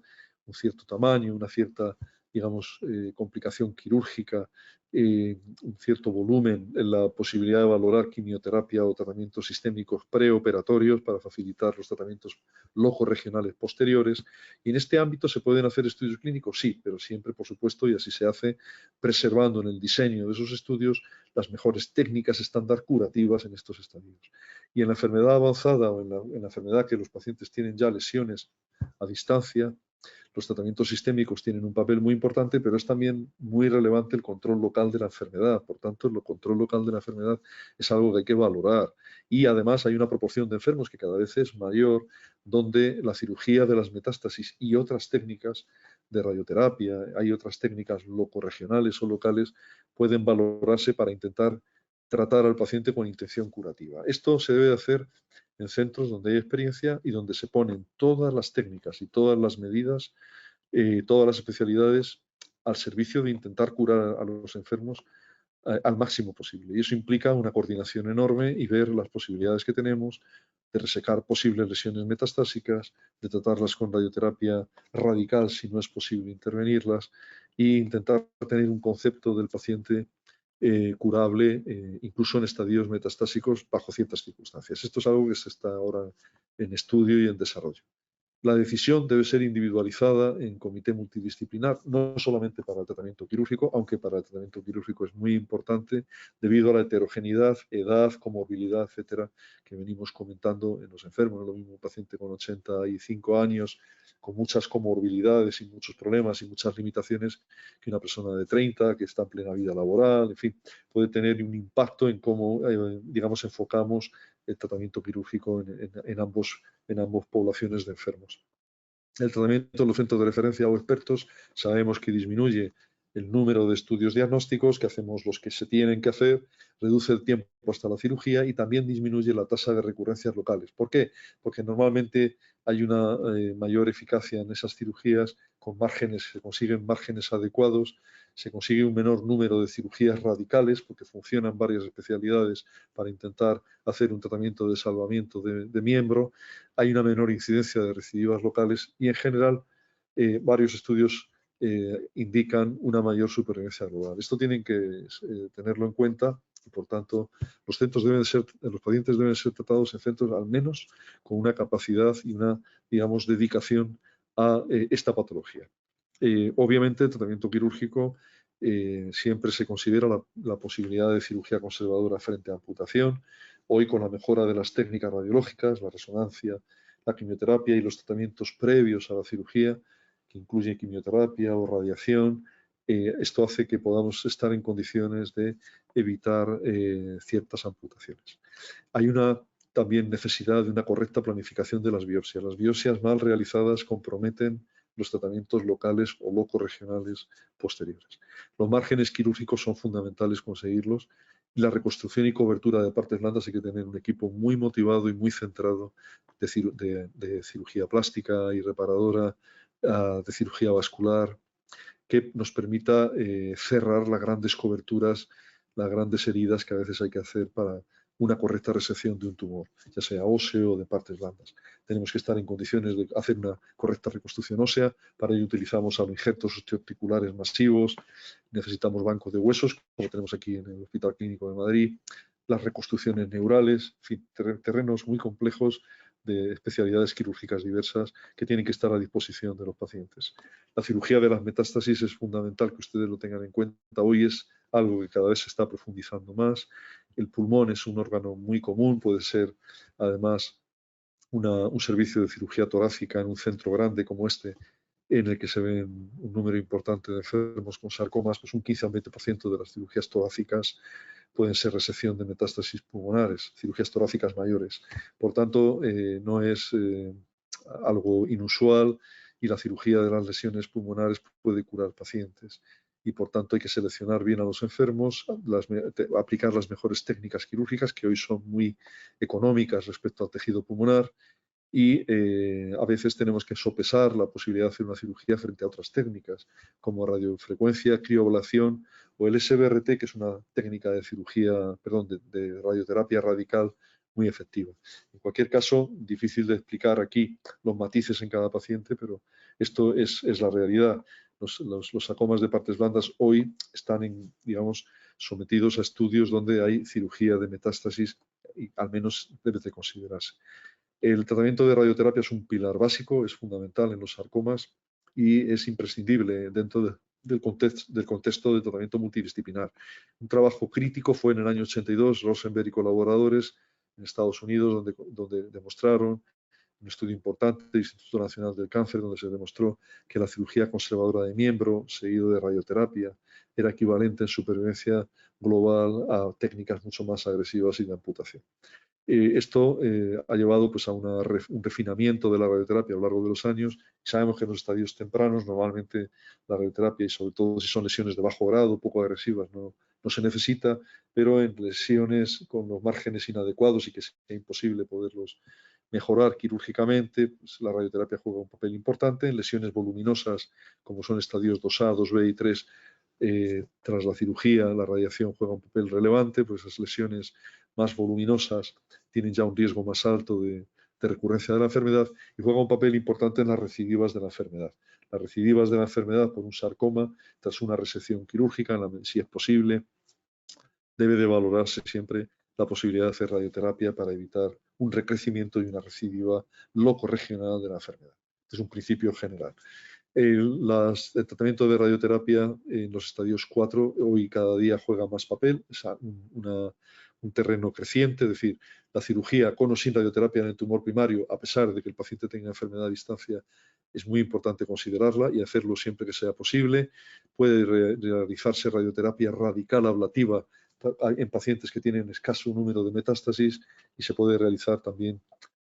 un cierto tamaño, una cierta, digamos, complicación quirúrgica, un cierto volumen, en la posibilidad de valorar quimioterapia o tratamientos sistémicos preoperatorios para facilitar los tratamientos locorregionales posteriores. Y en este ámbito se pueden hacer estudios clínicos, sí, pero siempre, por supuesto, y así se hace, preservando en el diseño de esos estudios las mejores técnicas estándar curativas en estos estadios. Y en la enfermedad avanzada o en la enfermedad que los pacientes tienen ya lesiones a distancia, los tratamientos sistémicos tienen un papel muy importante, pero es también muy relevante el control local de la enfermedad. Por tanto, el control local de la enfermedad es algo que hay que valorar. Y además hay una proporción de enfermos que cada vez es mayor, donde la cirugía de las metástasis y otras técnicas de radioterapia, hay otras técnicas locorregionales o locales, pueden valorarse para intentar tratar al paciente con intención curativa. Esto se debe hacer en centros donde hay experiencia y donde se ponen todas las técnicas y todas las medidas, todas las especialidades al servicio de intentar curar a los enfermos al máximo posible. Y eso implica una coordinación enorme y ver las posibilidades que tenemos de resecar posibles lesiones metastásicas, de tratarlas con radioterapia radical si no es posible intervenirlas e intentar tener un concepto del paciente curable, incluso en estadios metastásicos bajo ciertas circunstancias. Esto es algo que se está ahora en estudio y en desarrollo. La decisión debe ser individualizada en comité multidisciplinar, no solamente para el tratamiento quirúrgico, aunque para el tratamiento quirúrgico es muy importante debido a la heterogeneidad, edad, comorbilidad, etcétera, que venimos comentando en los enfermos. No es lo mismo un paciente con 85 años, con muchas comorbilidades y muchos problemas y muchas limitaciones, que una persona de 30 que está en plena vida laboral, en fin, puede tener un impacto en cómo, digamos, enfocamos el tratamiento quirúrgico en ambas poblaciones de enfermos. El tratamiento en los centros de referencia o expertos sabemos que disminuye el número de estudios diagnósticos, que hacemos los que se tienen que hacer, reduce el tiempo hasta la cirugía y también disminuye la tasa de recurrencias locales. ¿Por qué? Porque normalmente hay una mayor eficacia en esas cirugías con márgenes, se consiguen márgenes adecuados, se consigue un menor número de cirugías radicales porque funcionan varias especialidades para intentar hacer un tratamiento de salvamiento de miembro, hay una menor incidencia de recidivas locales y en general varios estudios indican una mayor supervivencia global. Esto tienen que tenerlo en cuenta y, por tanto, los pacientes deben ser tratados en centros al menos con una capacidad y una, digamos, dedicación a esta patología. Obviamente, el tratamiento quirúrgico siempre se considera la posibilidad de cirugía conservadora frente a amputación. Hoy, con la mejora de las técnicas radiológicas, la resonancia, la quimioterapia y los tratamientos previos a la cirugía, que incluyen quimioterapia o radiación, esto hace que podamos estar en condiciones de evitar ciertas amputaciones. Hay una también necesidad de una correcta planificación de las biopsias. Las biopsias mal realizadas comprometen los tratamientos locales o locorregionales posteriores. Los márgenes quirúrgicos son fundamentales conseguirlos y la reconstrucción y cobertura de partes blandas hay que tener un equipo muy motivado y muy centrado de cirugía plástica y reparadora, de cirugía vascular, que nos permita cerrar las grandes coberturas, las grandes heridas que a veces hay que hacer para una correcta resección de un tumor, ya sea óseo o de partes blandas. Tenemos que estar en condiciones de hacer una correcta reconstrucción ósea, para ello utilizamos injertos osteoarticulares masivos, necesitamos bancos de huesos, como tenemos aquí en el Hospital Clínico de Madrid, las reconstrucciones neurales, en fin, terrenos muy complejos de especialidades quirúrgicas diversas que tienen que estar a disposición de los pacientes. La cirugía de las metástasis es fundamental que ustedes lo tengan en cuenta. Hoy es algo que cada vez se está profundizando más. El pulmón es un órgano muy común, puede ser además un servicio de cirugía torácica en un centro grande como este, en el que se ven un número importante de enfermos con sarcomas, pues un 15 al 20% de las cirugías torácicas pueden ser resección de metástasis pulmonares, cirugías torácicas mayores. Por tanto, no es algo inusual y la cirugía de las lesiones pulmonares puede curar pacientes. Y por tanto hay que seleccionar bien a los enfermos, aplicar las mejores técnicas quirúrgicas que hoy son muy económicas respecto al tejido pulmonar y a veces tenemos que sopesar la posibilidad de hacer una cirugía frente a otras técnicas como radiofrecuencia, crioablación o el SBRT, que es una técnica de cirugía, perdón, de radioterapia radical muy efectiva. En cualquier caso, difícil de explicar aquí los matices en cada paciente, pero esto es la realidad. Los sarcomas de partes blandas hoy están, digamos, sometidos a estudios donde hay cirugía de metástasis y al menos debe de considerarse. El tratamiento de radioterapia es un pilar básico, es fundamental en los sarcomas y es imprescindible dentro del contexto de tratamiento multidisciplinar. Un trabajo crítico fue en el año 82, Rosenberg y colaboradores en Estados Unidos, donde demostraron un estudio importante del Instituto Nacional del Cáncer, donde se demostró que la cirugía conservadora de miembro, seguido de radioterapia, era equivalente en supervivencia global a técnicas mucho más agresivas y de amputación. Esto ha llevado pues, a un refinamiento de la radioterapia a lo largo de los años. Sabemos que en los estadios tempranos normalmente la radioterapia, y sobre todo si son lesiones de bajo grado, poco agresivas, no se necesita, pero en lesiones con los márgenes inadecuados y que sea imposible poderlos mejorar quirúrgicamente, pues la radioterapia juega un papel importante. En lesiones voluminosas, como son estadios 2A, 2B y 3, tras la cirugía, la radiación juega un papel relevante, pues esas lesiones más voluminosas tienen ya un riesgo más alto de recurrencia de la enfermedad y juega un papel importante en las recidivas de la enfermedad. Las recidivas de la enfermedad por un sarcoma, tras una resección quirúrgica, si es posible, debe de valorarse siempre la posibilidad de hacer radioterapia para evitar un recrecimiento y una recidiva locorregional de la enfermedad. Este es un principio general. El tratamiento de radioterapia en los estadios 4 hoy cada día juega más papel, es un terreno creciente, es decir, la cirugía con o sin radioterapia en el tumor primario, a pesar de que el paciente tenga enfermedad a distancia, es muy importante considerarla y hacerlo siempre que sea posible. Puede realizarse radioterapia radical ablativa en pacientes que tienen escaso número de metástasis y se puede realizar también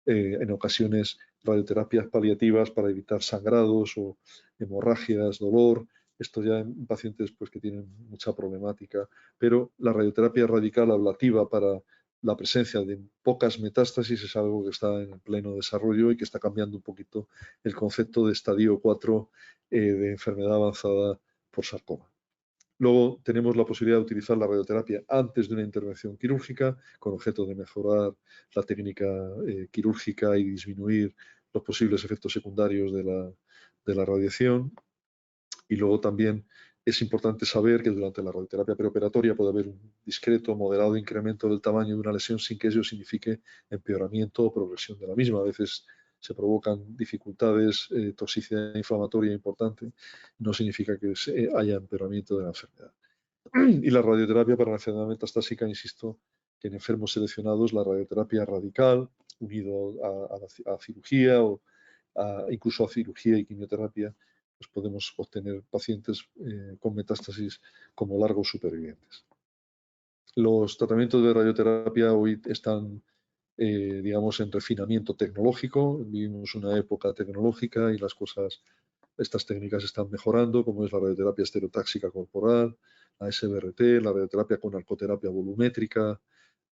en ocasiones radioterapias paliativas para evitar sangrados o hemorragias, dolor. Esto ya en pacientes pues, que tienen mucha problemática, pero la radioterapia radical ablativa para la presencia de pocas metástasis es algo que está en pleno desarrollo y que está cambiando un poquito el concepto de estadio 4 de enfermedad avanzada por sarcoma. Luego tenemos la posibilidad de utilizar la radioterapia antes de una intervención quirúrgica con objeto de mejorar la técnica quirúrgica y disminuir los posibles efectos secundarios de la radiación. Y luego también es importante saber que durante la radioterapia preoperatoria puede haber un discreto, moderado incremento del tamaño de una lesión sin que ello signifique empeoramiento o progresión de la misma. A veces se provocan dificultades, toxicidad inflamatoria importante, no significa que haya empeoramiento de la enfermedad. Y la radioterapia para la enfermedad metastásica, insisto, que en enfermos seleccionados la radioterapia radical, unido a cirugía o incluso a cirugía y quimioterapia, pues podemos obtener pacientes con metástasis como largos supervivientes. Los tratamientos de radioterapia hoy están, digamos, en refinamiento tecnológico. Vivimos una época tecnológica y estas técnicas están mejorando, como es la radioterapia estereotáxica corporal, la SBRT, la radioterapia con narcoterapia volumétrica,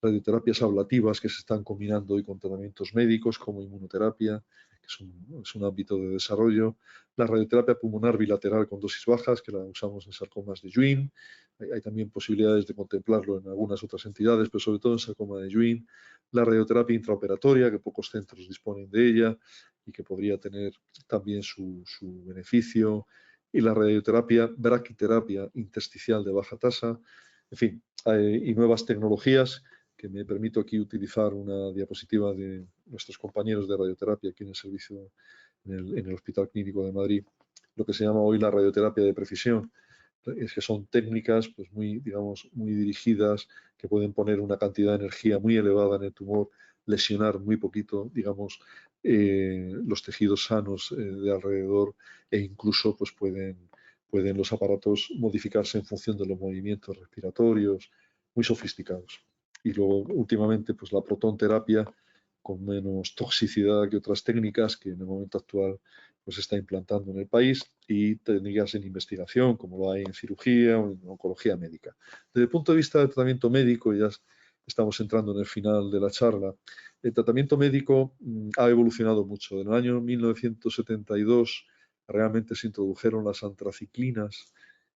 radioterapias ablativas que se están combinando hoy con tratamientos médicos como inmunoterapia, que es un ámbito de desarrollo. La radioterapia pulmonar bilateral con dosis bajas, que la usamos en sarcomas de Ewing. Hay también posibilidades de contemplarlo en algunas otras entidades, pero sobre todo en sarcoma de Ewing. La radioterapia intraoperatoria, que pocos centros disponen de ella y que podría tener también su beneficio. Y la radioterapia braquiterapia intersticial de baja tasa. En fin, y nuevas tecnologías que me permito aquí utilizar una diapositiva de nuestros compañeros de radioterapia aquí en el servicio, en el Hospital Clínico de Madrid, lo que se llama hoy la radioterapia de precisión, es que son técnicas pues muy, digamos, muy dirigidas, que pueden poner una cantidad de energía muy elevada en el tumor, lesionar muy poquito, digamos, los tejidos sanos de alrededor, e incluso pues pueden los aparatos modificarse en función de los movimientos respiratorios, muy sofisticados. Y luego, últimamente, pues la protonterapia con menos toxicidad que otras técnicas que en el momento actual pues se está implantando en el país, y técnicas en investigación, como lo hay en cirugía o en oncología médica. Desde el punto de vista del tratamiento médico, ya estamos entrando en el final de la charla, el tratamiento médico ha evolucionado mucho. En el año 1972 realmente se introdujeron las antraciclinas,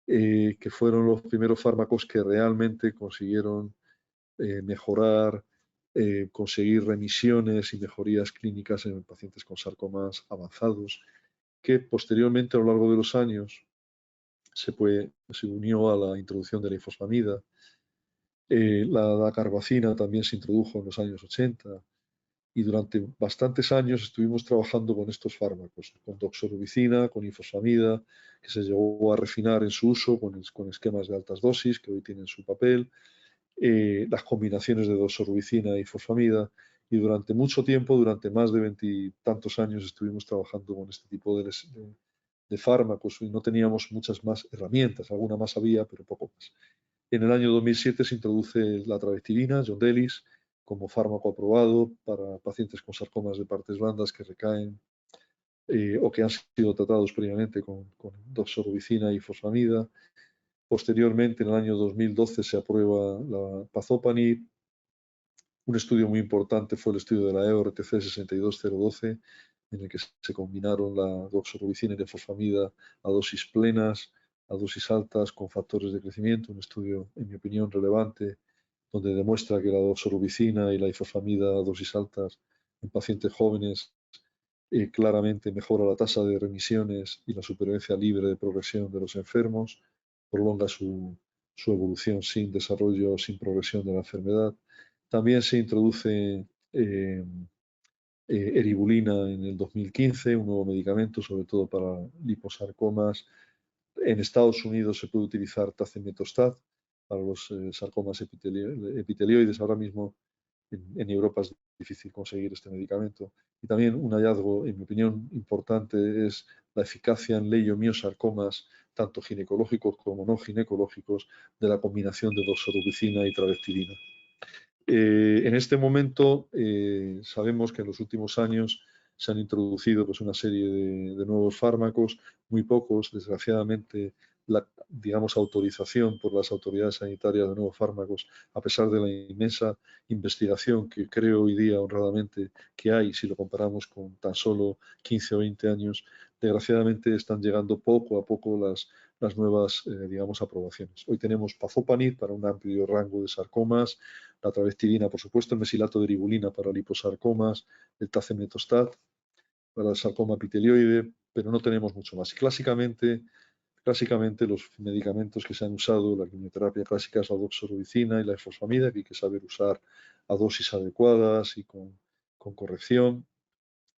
que fueron los primeros fármacos que realmente consiguieron mejorar, conseguir remisiones y mejorías clínicas en pacientes con sarcomas avanzados, que posteriormente a lo largo de los años se unió a la introducción de la ifosfamida. La dacarbacina también se introdujo en los años 80 y durante bastantes años estuvimos trabajando con estos fármacos, con doxorubicina, con ifosfamida, que se llegó a refinar en su uso con esquemas de altas dosis que hoy tienen su papel, las combinaciones de doxorubicina y fosfamida, y durante mucho tiempo, durante más de 20 y tantos años, estuvimos trabajando con este tipo de fármacos y no teníamos muchas más herramientas, alguna más había, pero poco más. En el año 2007 se introduce la travestirina, Yondelis, como fármaco aprobado para pacientes con sarcomas de partes blandas que recaen o que han sido tratados previamente con doxorubicina y fosfamida. Posteriormente, en el año 2012, se aprueba la Pazopanib. Un estudio muy importante fue el estudio de la EORTC 62012, en el que se combinaron la doxorubicina y la fosfamida a dosis plenas, a dosis altas, con factores de crecimiento. Un estudio, en mi opinión, relevante, donde demuestra que la doxorubicina y la ifosfamida a dosis altas en pacientes jóvenes claramente mejora la tasa de remisiones y la supervivencia libre de progresión de los enfermos, prolonga su evolución sin desarrollo, sin progresión de la enfermedad. También se introduce eribulina en el 2015, un nuevo medicamento, sobre todo para liposarcomas. En Estados Unidos se puede utilizar tazemetostat para los sarcomas epitelioides. Ahora mismo en Europa es difícil conseguir este medicamento. Y también un hallazgo, en mi opinión, importante es la eficacia en leiomiosarcomas, tanto ginecológicos como no ginecológicos, de la combinación de doxorubicina y travestirina. En este momento sabemos que en los últimos años se han introducido pues, una serie de nuevos fármacos, muy pocos, desgraciadamente, la, digamos, autorización por las autoridades sanitarias de nuevos fármacos, a pesar de la inmensa investigación que creo hoy día honradamente que hay, si lo comparamos con tan solo 15 o 20 años, desgraciadamente están llegando poco a poco las nuevas, digamos, aprobaciones. Hoy tenemos Pazopanib para un amplio rango de sarcomas, la travestirina, por supuesto, el mesilato de eribulina para liposarcomas, el tazemetostat para el sarcoma epitelioide, pero no tenemos mucho más. Y clásicamente, clásicamente los medicamentos que se han usado, la quimioterapia clásica es la doxorubicina y la efosfamida, que hay que saber usar a dosis adecuadas y con corrección.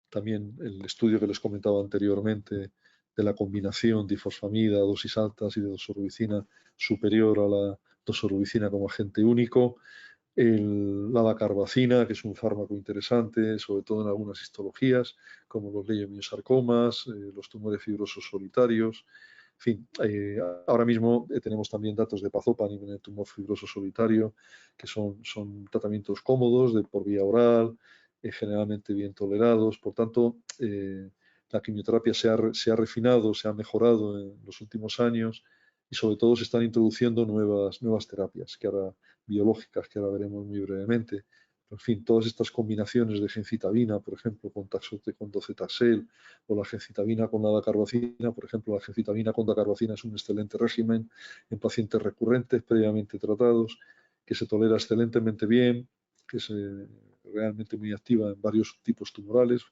También el estudio que les comentaba anteriormente de la combinación de ifosfamida, dosis altas y de doxorubicina superior a la doxorubicina como agente único. La dacarbacina, que es un fármaco interesante, sobre todo en algunas histologías, como los leiomiosarcomas, los tumores fibrosos solitarios. En fin, ahora mismo tenemos también datos de pazopanib en el tumor fibroso solitario, que son tratamientos cómodos por vía oral, generalmente bien tolerados. Por tanto, la quimioterapia se ha refinado, se ha mejorado en los últimos años y sobre todo se están introduciendo nuevas terapias biológicas, que ahora veremos muy brevemente. En fin, todas estas combinaciones de gencitabina, por ejemplo, con docetaxel, o la gencitabina con la dacarbacina, por ejemplo, la gencitabina con dacarbacina es un excelente régimen en pacientes recurrentes previamente tratados, que se tolera excelentemente bien, que es realmente muy activa en varios tipos tumorales,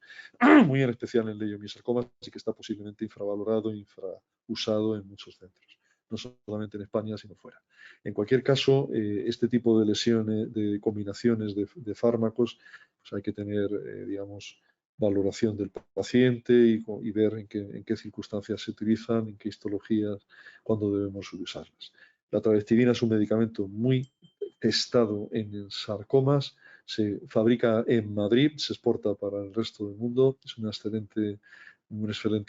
muy en especial en leiomiosarcomas, y que está posiblemente infravalorado e infrausado en muchos centros, no solamente en España, sino fuera. En cualquier caso, este tipo de lesiones, de combinaciones de fármacos, pues hay que tener, digamos, valoración del paciente y ver en qué circunstancias se utilizan, en qué histologías, cuándo debemos usarlas. La travestidina es un medicamento muy testado en sarcomas, se fabrica en Madrid, se exporta para el resto del mundo, es un excelente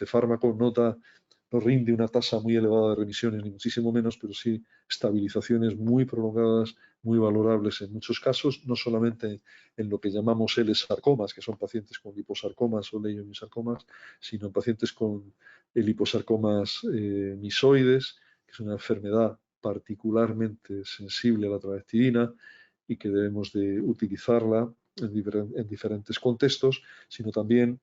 fármaco, no rinde una tasa muy elevada de remisiones, ni muchísimo menos, pero sí estabilizaciones muy prolongadas, muy valorables en muchos casos, no solamente en lo que llamamos L-sarcomas, que son pacientes con liposarcomas o leiomiosarcomas, sino en pacientes con liposarcomas misoides, que es una enfermedad particularmente sensible a la travestidina y que debemos de utilizarla en diferentes contextos, sino también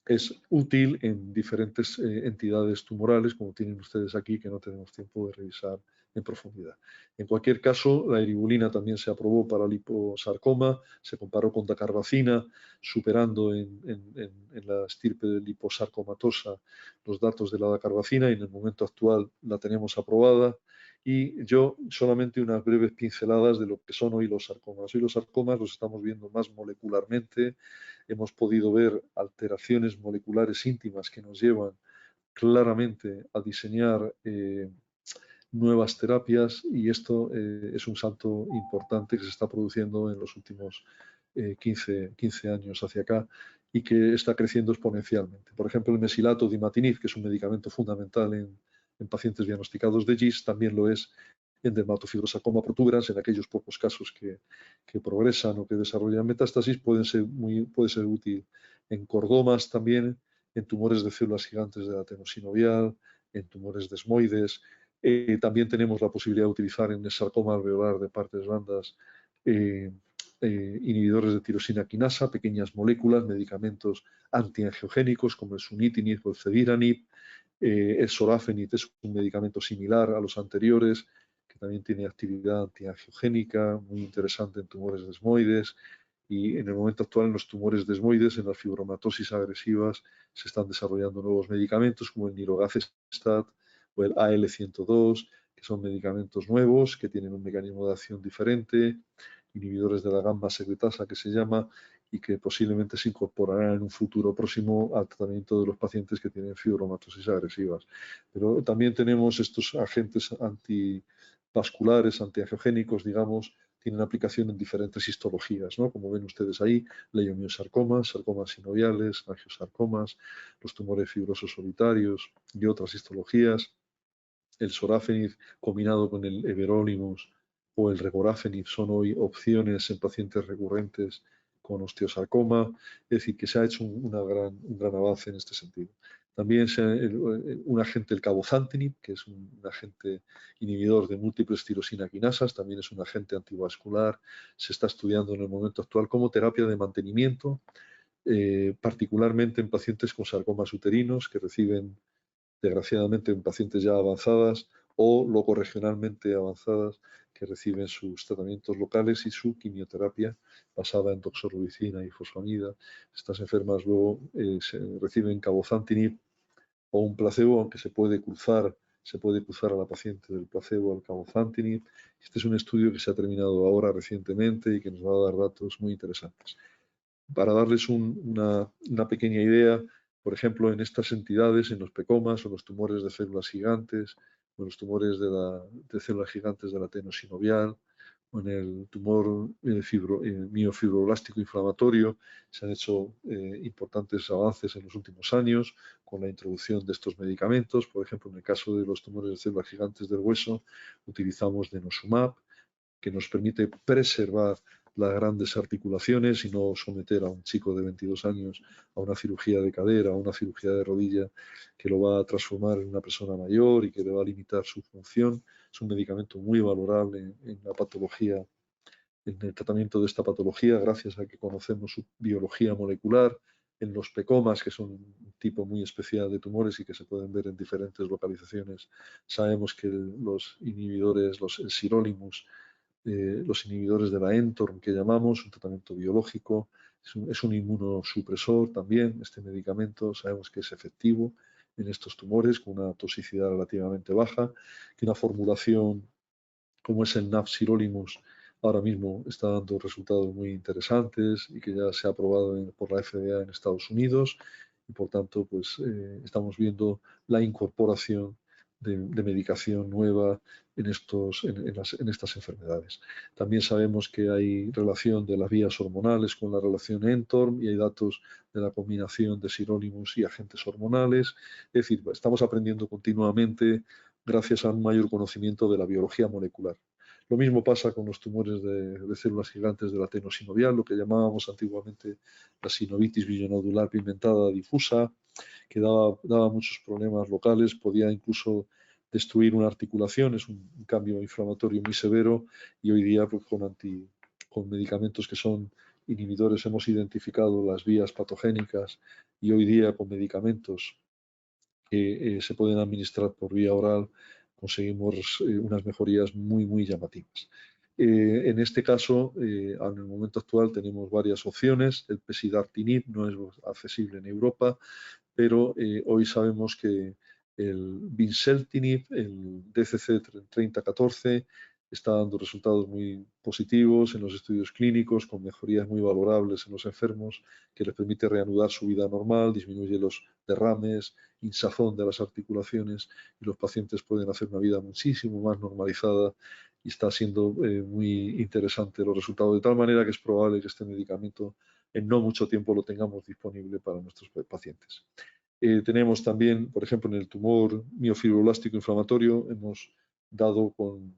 es útil en diferentes entidades tumorales, como tienen ustedes aquí, que no tenemos tiempo de revisar en profundidad. En cualquier caso, la eribulina también se aprobó para liposarcoma, se comparó con dacarbacina, superando en la estirpe de liposarcomatosa los datos de la dacarbacina, y en el momento actual la tenemos aprobada. Y yo solamente unas breves pinceladas de lo que son hoy los sarcomas. Hoy los sarcomas los estamos viendo más molecularmente. Hemos podido ver alteraciones moleculares íntimas que nos llevan claramente a diseñar nuevas terapias, y esto es un salto importante que se está produciendo en los últimos 15 años hacia acá y que está creciendo exponencialmente. Por ejemplo, el mesilato dimatinib, que es un medicamento fundamental en pacientes diagnosticados de GIST, también lo es en dermatofibrosarcoma protuberans. En aquellos pocos casos que progresan o que desarrollan metástasis, puede ser útil en cordomas también, en tumores de células gigantes de la adenosinovial, en tumores desmoides. También tenemos la posibilidad de utilizar en el sarcoma alveolar de partes blandas inhibidores de tirosina quinasa, pequeñas moléculas, medicamentos antiangiogénicos como el sunitinib o el cediranib. El sorafenib es un medicamento similar a los anteriores, que también tiene actividad antiangiogénica, muy interesante en tumores desmoides. Y en el momento actual, en los tumores desmoides, en las fibromatosis agresivas, se están desarrollando nuevos medicamentos como el nirogacestat o el AL102, que son medicamentos nuevos que tienen un mecanismo de acción diferente, inhibidores de la gamma secretasa, que se llama, y que posiblemente se incorporarán en un futuro próximo al tratamiento de los pacientes que tienen fibromatosis agresivas. Pero también tenemos estos agentes antivasculares, antiangiogénicos, digamos, tienen aplicación en diferentes histologías, ¿no? Como ven ustedes ahí, leiomiosarcomas, sarcomas sinoviales, angiosarcomas, los tumores fibrosos solitarios y otras histologías. El sorafenib combinado con el everolimus o el regorafenib son hoy opciones en pacientes recurrentes con osteosarcoma, es decir, que se ha hecho un gran avance en este sentido. También un agente, el cabozantinib, que es un agente inhibidor de múltiples tirosina quinasas, también es un agente antivascular, se está estudiando en el momento actual como terapia de mantenimiento, particularmente en pacientes con sarcomas uterinos que reciben, desgraciadamente, en pacientes ya avanzadas o locorregionalmente avanzadas, que reciben sus tratamientos locales y su quimioterapia basada en doxorubicina y fosfamida. Estas enfermas luego reciben cabozantinib o un placebo, aunque se puede cruzar se puede cruzar a la paciente del placebo al cabozantinib. Este es un estudio que se ha terminado ahora recientemente y que nos va a dar datos muy interesantes. Para darles una pequeña idea, por ejemplo, en estas entidades, en los pecomas o los tumores de células gigantes, o los tumores de células gigantes de la tenosinovial, o en el tumor miofibroblástico inflamatorio, se han hecho importantes avances en los últimos años con la introducción de estos medicamentos. Por ejemplo, en el caso de los tumores de células gigantes del hueso, utilizamos denosumab, que nos permite preservar las grandes articulaciones y no someter a un chico de 22 años a una cirugía de cadera, a una cirugía de rodilla que lo va a transformar en una persona mayor y que le va a limitar su función. Es un medicamento muy valorable en la patología, en el tratamiento de esta patología, gracias a que conocemos su biología molecular. En los pecomas, que son un tipo muy especial de tumores y que se pueden ver en diferentes localizaciones, sabemos que los inhibidores, el sirolimus, los inhibidores de la mTOR, que llamamos, un tratamiento biológico, es un inmunosupresor también, este medicamento sabemos que es efectivo en estos tumores con una toxicidad relativamente baja, que una formulación como es el nab-sirolimus ahora mismo está dando resultados muy interesantes y que ya se ha aprobado por la FDA en Estados Unidos y por tanto pues estamos viendo la incorporación de medicación nueva en estas enfermedades. También sabemos que hay relación de las vías hormonales con la relación mTOR y hay datos de la combinación de sirolimus y agentes hormonales. Es decir, estamos aprendiendo continuamente gracias a un mayor conocimiento de la biología molecular. Lo mismo pasa con los tumores de células gigantes de la tenosinovial, lo que llamábamos antiguamente la sinovitis billonodular pigmentada difusa, que daba muchos problemas locales, podía incluso destruir una articulación, es un cambio inflamatorio muy severo y hoy día pues, con medicamentos que son inhibidores hemos identificado las vías patogénicas y hoy día con medicamentos que se pueden administrar por vía oral conseguimos unas mejorías muy llamativas. En este caso, en el momento actual tenemos varias opciones. El pexidartinib no es accesible en Europa, pero hoy sabemos que el vinceltinib, el DCC 3014, está dando resultados muy positivos en los estudios clínicos, con mejorías muy valorables en los enfermos, que les permite reanudar su vida normal, disminuye los derrames, hinchazón de las articulaciones y los pacientes pueden hacer una vida muchísimo más normalizada y está siendo muy interesante los resultados, de tal manera que es probable que este medicamento en no mucho tiempo lo tengamos disponible para nuestros pacientes. Tenemos también, por ejemplo, en el tumor miofibroblástico inflamatorio, hemos dado con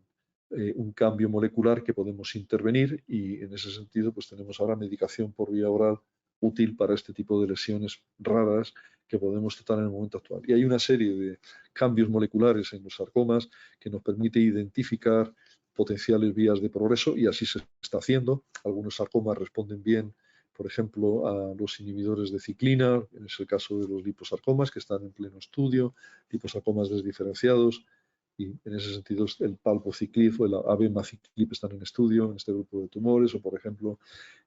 un cambio molecular que podemos intervenir y en ese sentido pues tenemos ahora medicación por vía oral útil para este tipo de lesiones raras que podemos tratar en el momento actual. Y hay una serie de cambios moleculares en los sarcomas que nos permite identificar potenciales vías de progreso y así se está haciendo. Algunos sarcomas responden bien, por ejemplo, a los inhibidores de ciclina, en el caso de los liposarcomas que están en pleno estudio, liposarcomas desdiferenciados, y en ese sentido el palbociclib o el abemaciclib están en estudio en este grupo de tumores, o por ejemplo,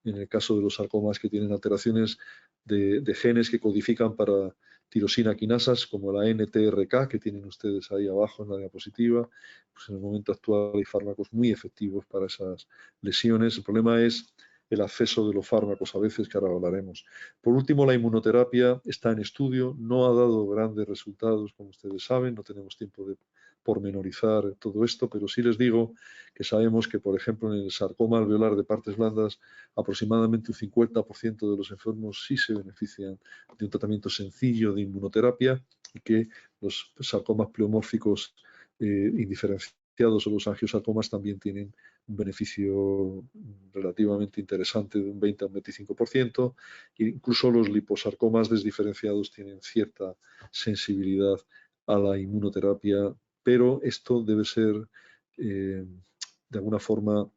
en el caso de los sarcomas que tienen alteraciones de genes que codifican para tirosina quinasas, como la NTRK, que tienen ustedes ahí abajo en la diapositiva, pues en el momento actual hay fármacos muy efectivos para esas lesiones. El problema es el acceso de los fármacos a veces, que ahora hablaremos. Por último, la inmunoterapia está en estudio, no ha dado grandes resultados, como ustedes saben, no tenemos tiempo de pormenorizar todo esto, pero sí les digo que sabemos que, por ejemplo, en el sarcoma alveolar de partes blandas, aproximadamente un 50% de los enfermos sí se benefician de un tratamiento sencillo de inmunoterapia y que los sarcomas pleomórficos indiferenciados o los angiosarcomas también tienen un beneficio relativamente interesante de un 20 a un 25%, e incluso los liposarcomas desdiferenciados tienen cierta sensibilidad a la inmunoterapia, pero esto debe ser, de alguna forma,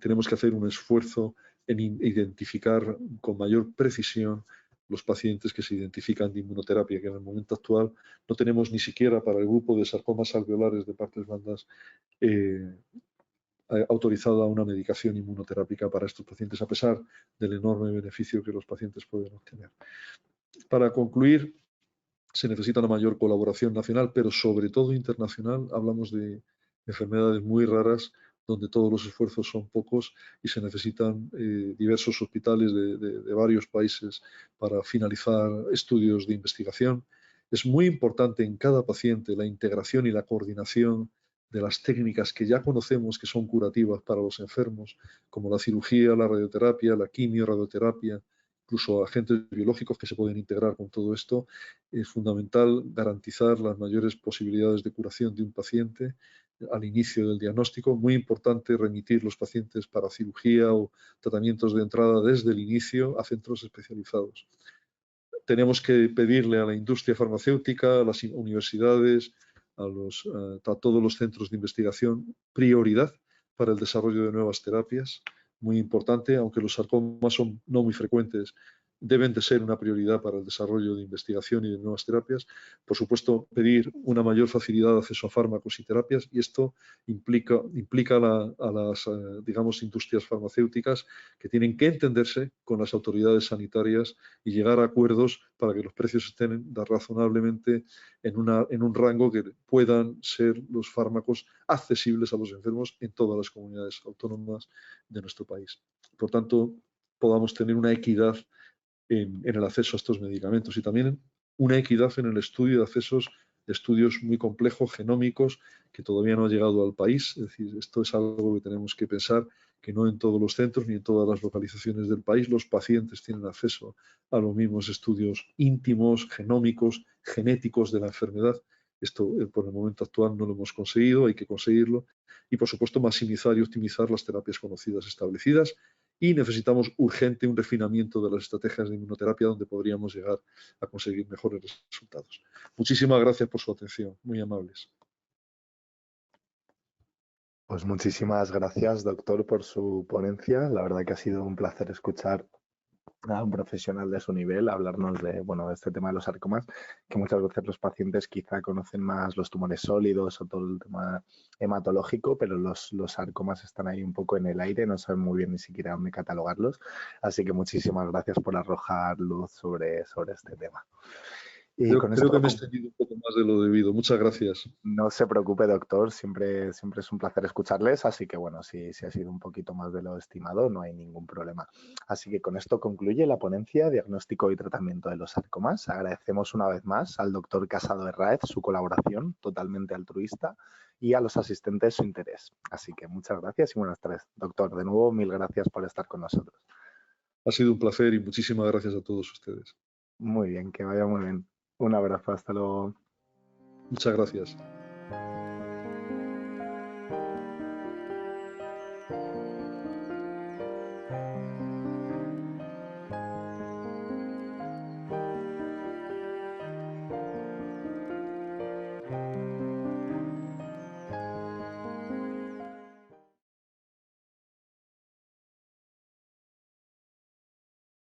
tenemos que hacer un esfuerzo en identificar con mayor precisión los pacientes que se identifican de inmunoterapia, que en el momento actual no tenemos ni siquiera para el grupo de sarcomas alveolares de partes blandas autorizada una medicación inmunoterápica para estos pacientes, a pesar del enorme beneficio que los pacientes pueden obtener. Para concluir, se necesita una mayor colaboración nacional, pero sobre todo internacional. Hablamos de enfermedades muy raras donde todos los esfuerzos son pocos y se necesitan diversos hospitales de varios países para finalizar estudios de investigación. Es muy importante en cada paciente la integración y la coordinación de las técnicas que ya conocemos que son curativas para los enfermos, como la cirugía, la radioterapia, la quimio-radioterapia, incluso agentes biológicos que se pueden integrar con todo esto. Es fundamental garantizar las mayores posibilidades de curación de un paciente al inicio del diagnóstico. Muy importante remitir los pacientes para cirugía o tratamientos de entrada desde el inicio a centros especializados. Tenemos que pedirle a la industria farmacéutica, a las universidades, a todos los centros de investigación prioridad para el desarrollo de nuevas terapias. Muy importante, aunque los sarcomas son no muy frecuentes, deben de ser una prioridad para el desarrollo de investigación y de nuevas terapias. Por supuesto, pedir una mayor facilidad de acceso a fármacos y terapias, y esto implica a las, digamos, industrias farmacéuticas que tienen que entenderse con las autoridades sanitarias y llegar a acuerdos para que los precios estén razonablemente en un rango que puedan ser los fármacos accesibles a los enfermos en todas las comunidades autónomas de nuestro país. Por tanto, podamos tener una equidad en el acceso a estos medicamentos y también una equidad en el estudio de accesos, estudios muy complejos, genómicos, que todavía no ha llegado al país. Es decir, esto es algo que tenemos que pensar, que no en todos los centros ni en todas las localizaciones del país los pacientes tienen acceso a los mismos estudios íntimos, genómicos, genéticos de la enfermedad. Esto por el momento actual no lo hemos conseguido, hay que conseguirlo. Y por supuesto maximizar y optimizar las terapias conocidas establecidas, y necesitamos urgente un refinamiento de las estrategias de inmunoterapia donde podríamos llegar a conseguir mejores resultados. Muchísimas gracias por su atención, muy amables. Pues muchísimas gracias, doctor, por su ponencia. La verdad que ha sido un placer escuchar a un profesional de su nivel hablarnos de, bueno, de este tema de los sarcomas, que muchas veces los pacientes quizá conocen más los tumores sólidos o todo el tema hematológico, pero los sarcomas están ahí un poco en el aire, no saben muy bien ni siquiera dónde catalogarlos. Así que muchísimas gracias por arrojar luz sobre este tema. Y con Creo esto que me he extendido un poco más de lo debido. Muchas gracias. no se preocupe, doctor, siempre es un placer escucharles, así que bueno, si ha sido un poquito más de lo estimado, no hay ningún problema. Así que con esto concluye la ponencia Diagnóstico y Tratamiento de los Sarcomas. Agradecemos una vez más al doctor Casado Herráez su colaboración totalmente altruista y a los asistentes su interés. Así que muchas gracias y buenas tardes. Doctor, de nuevo, mil gracias por estar con nosotros. Ha sido un placer y muchísimas gracias a todos ustedes. Muy bien, que vaya muy bien. Un abrazo, hasta luego. Muchas gracias.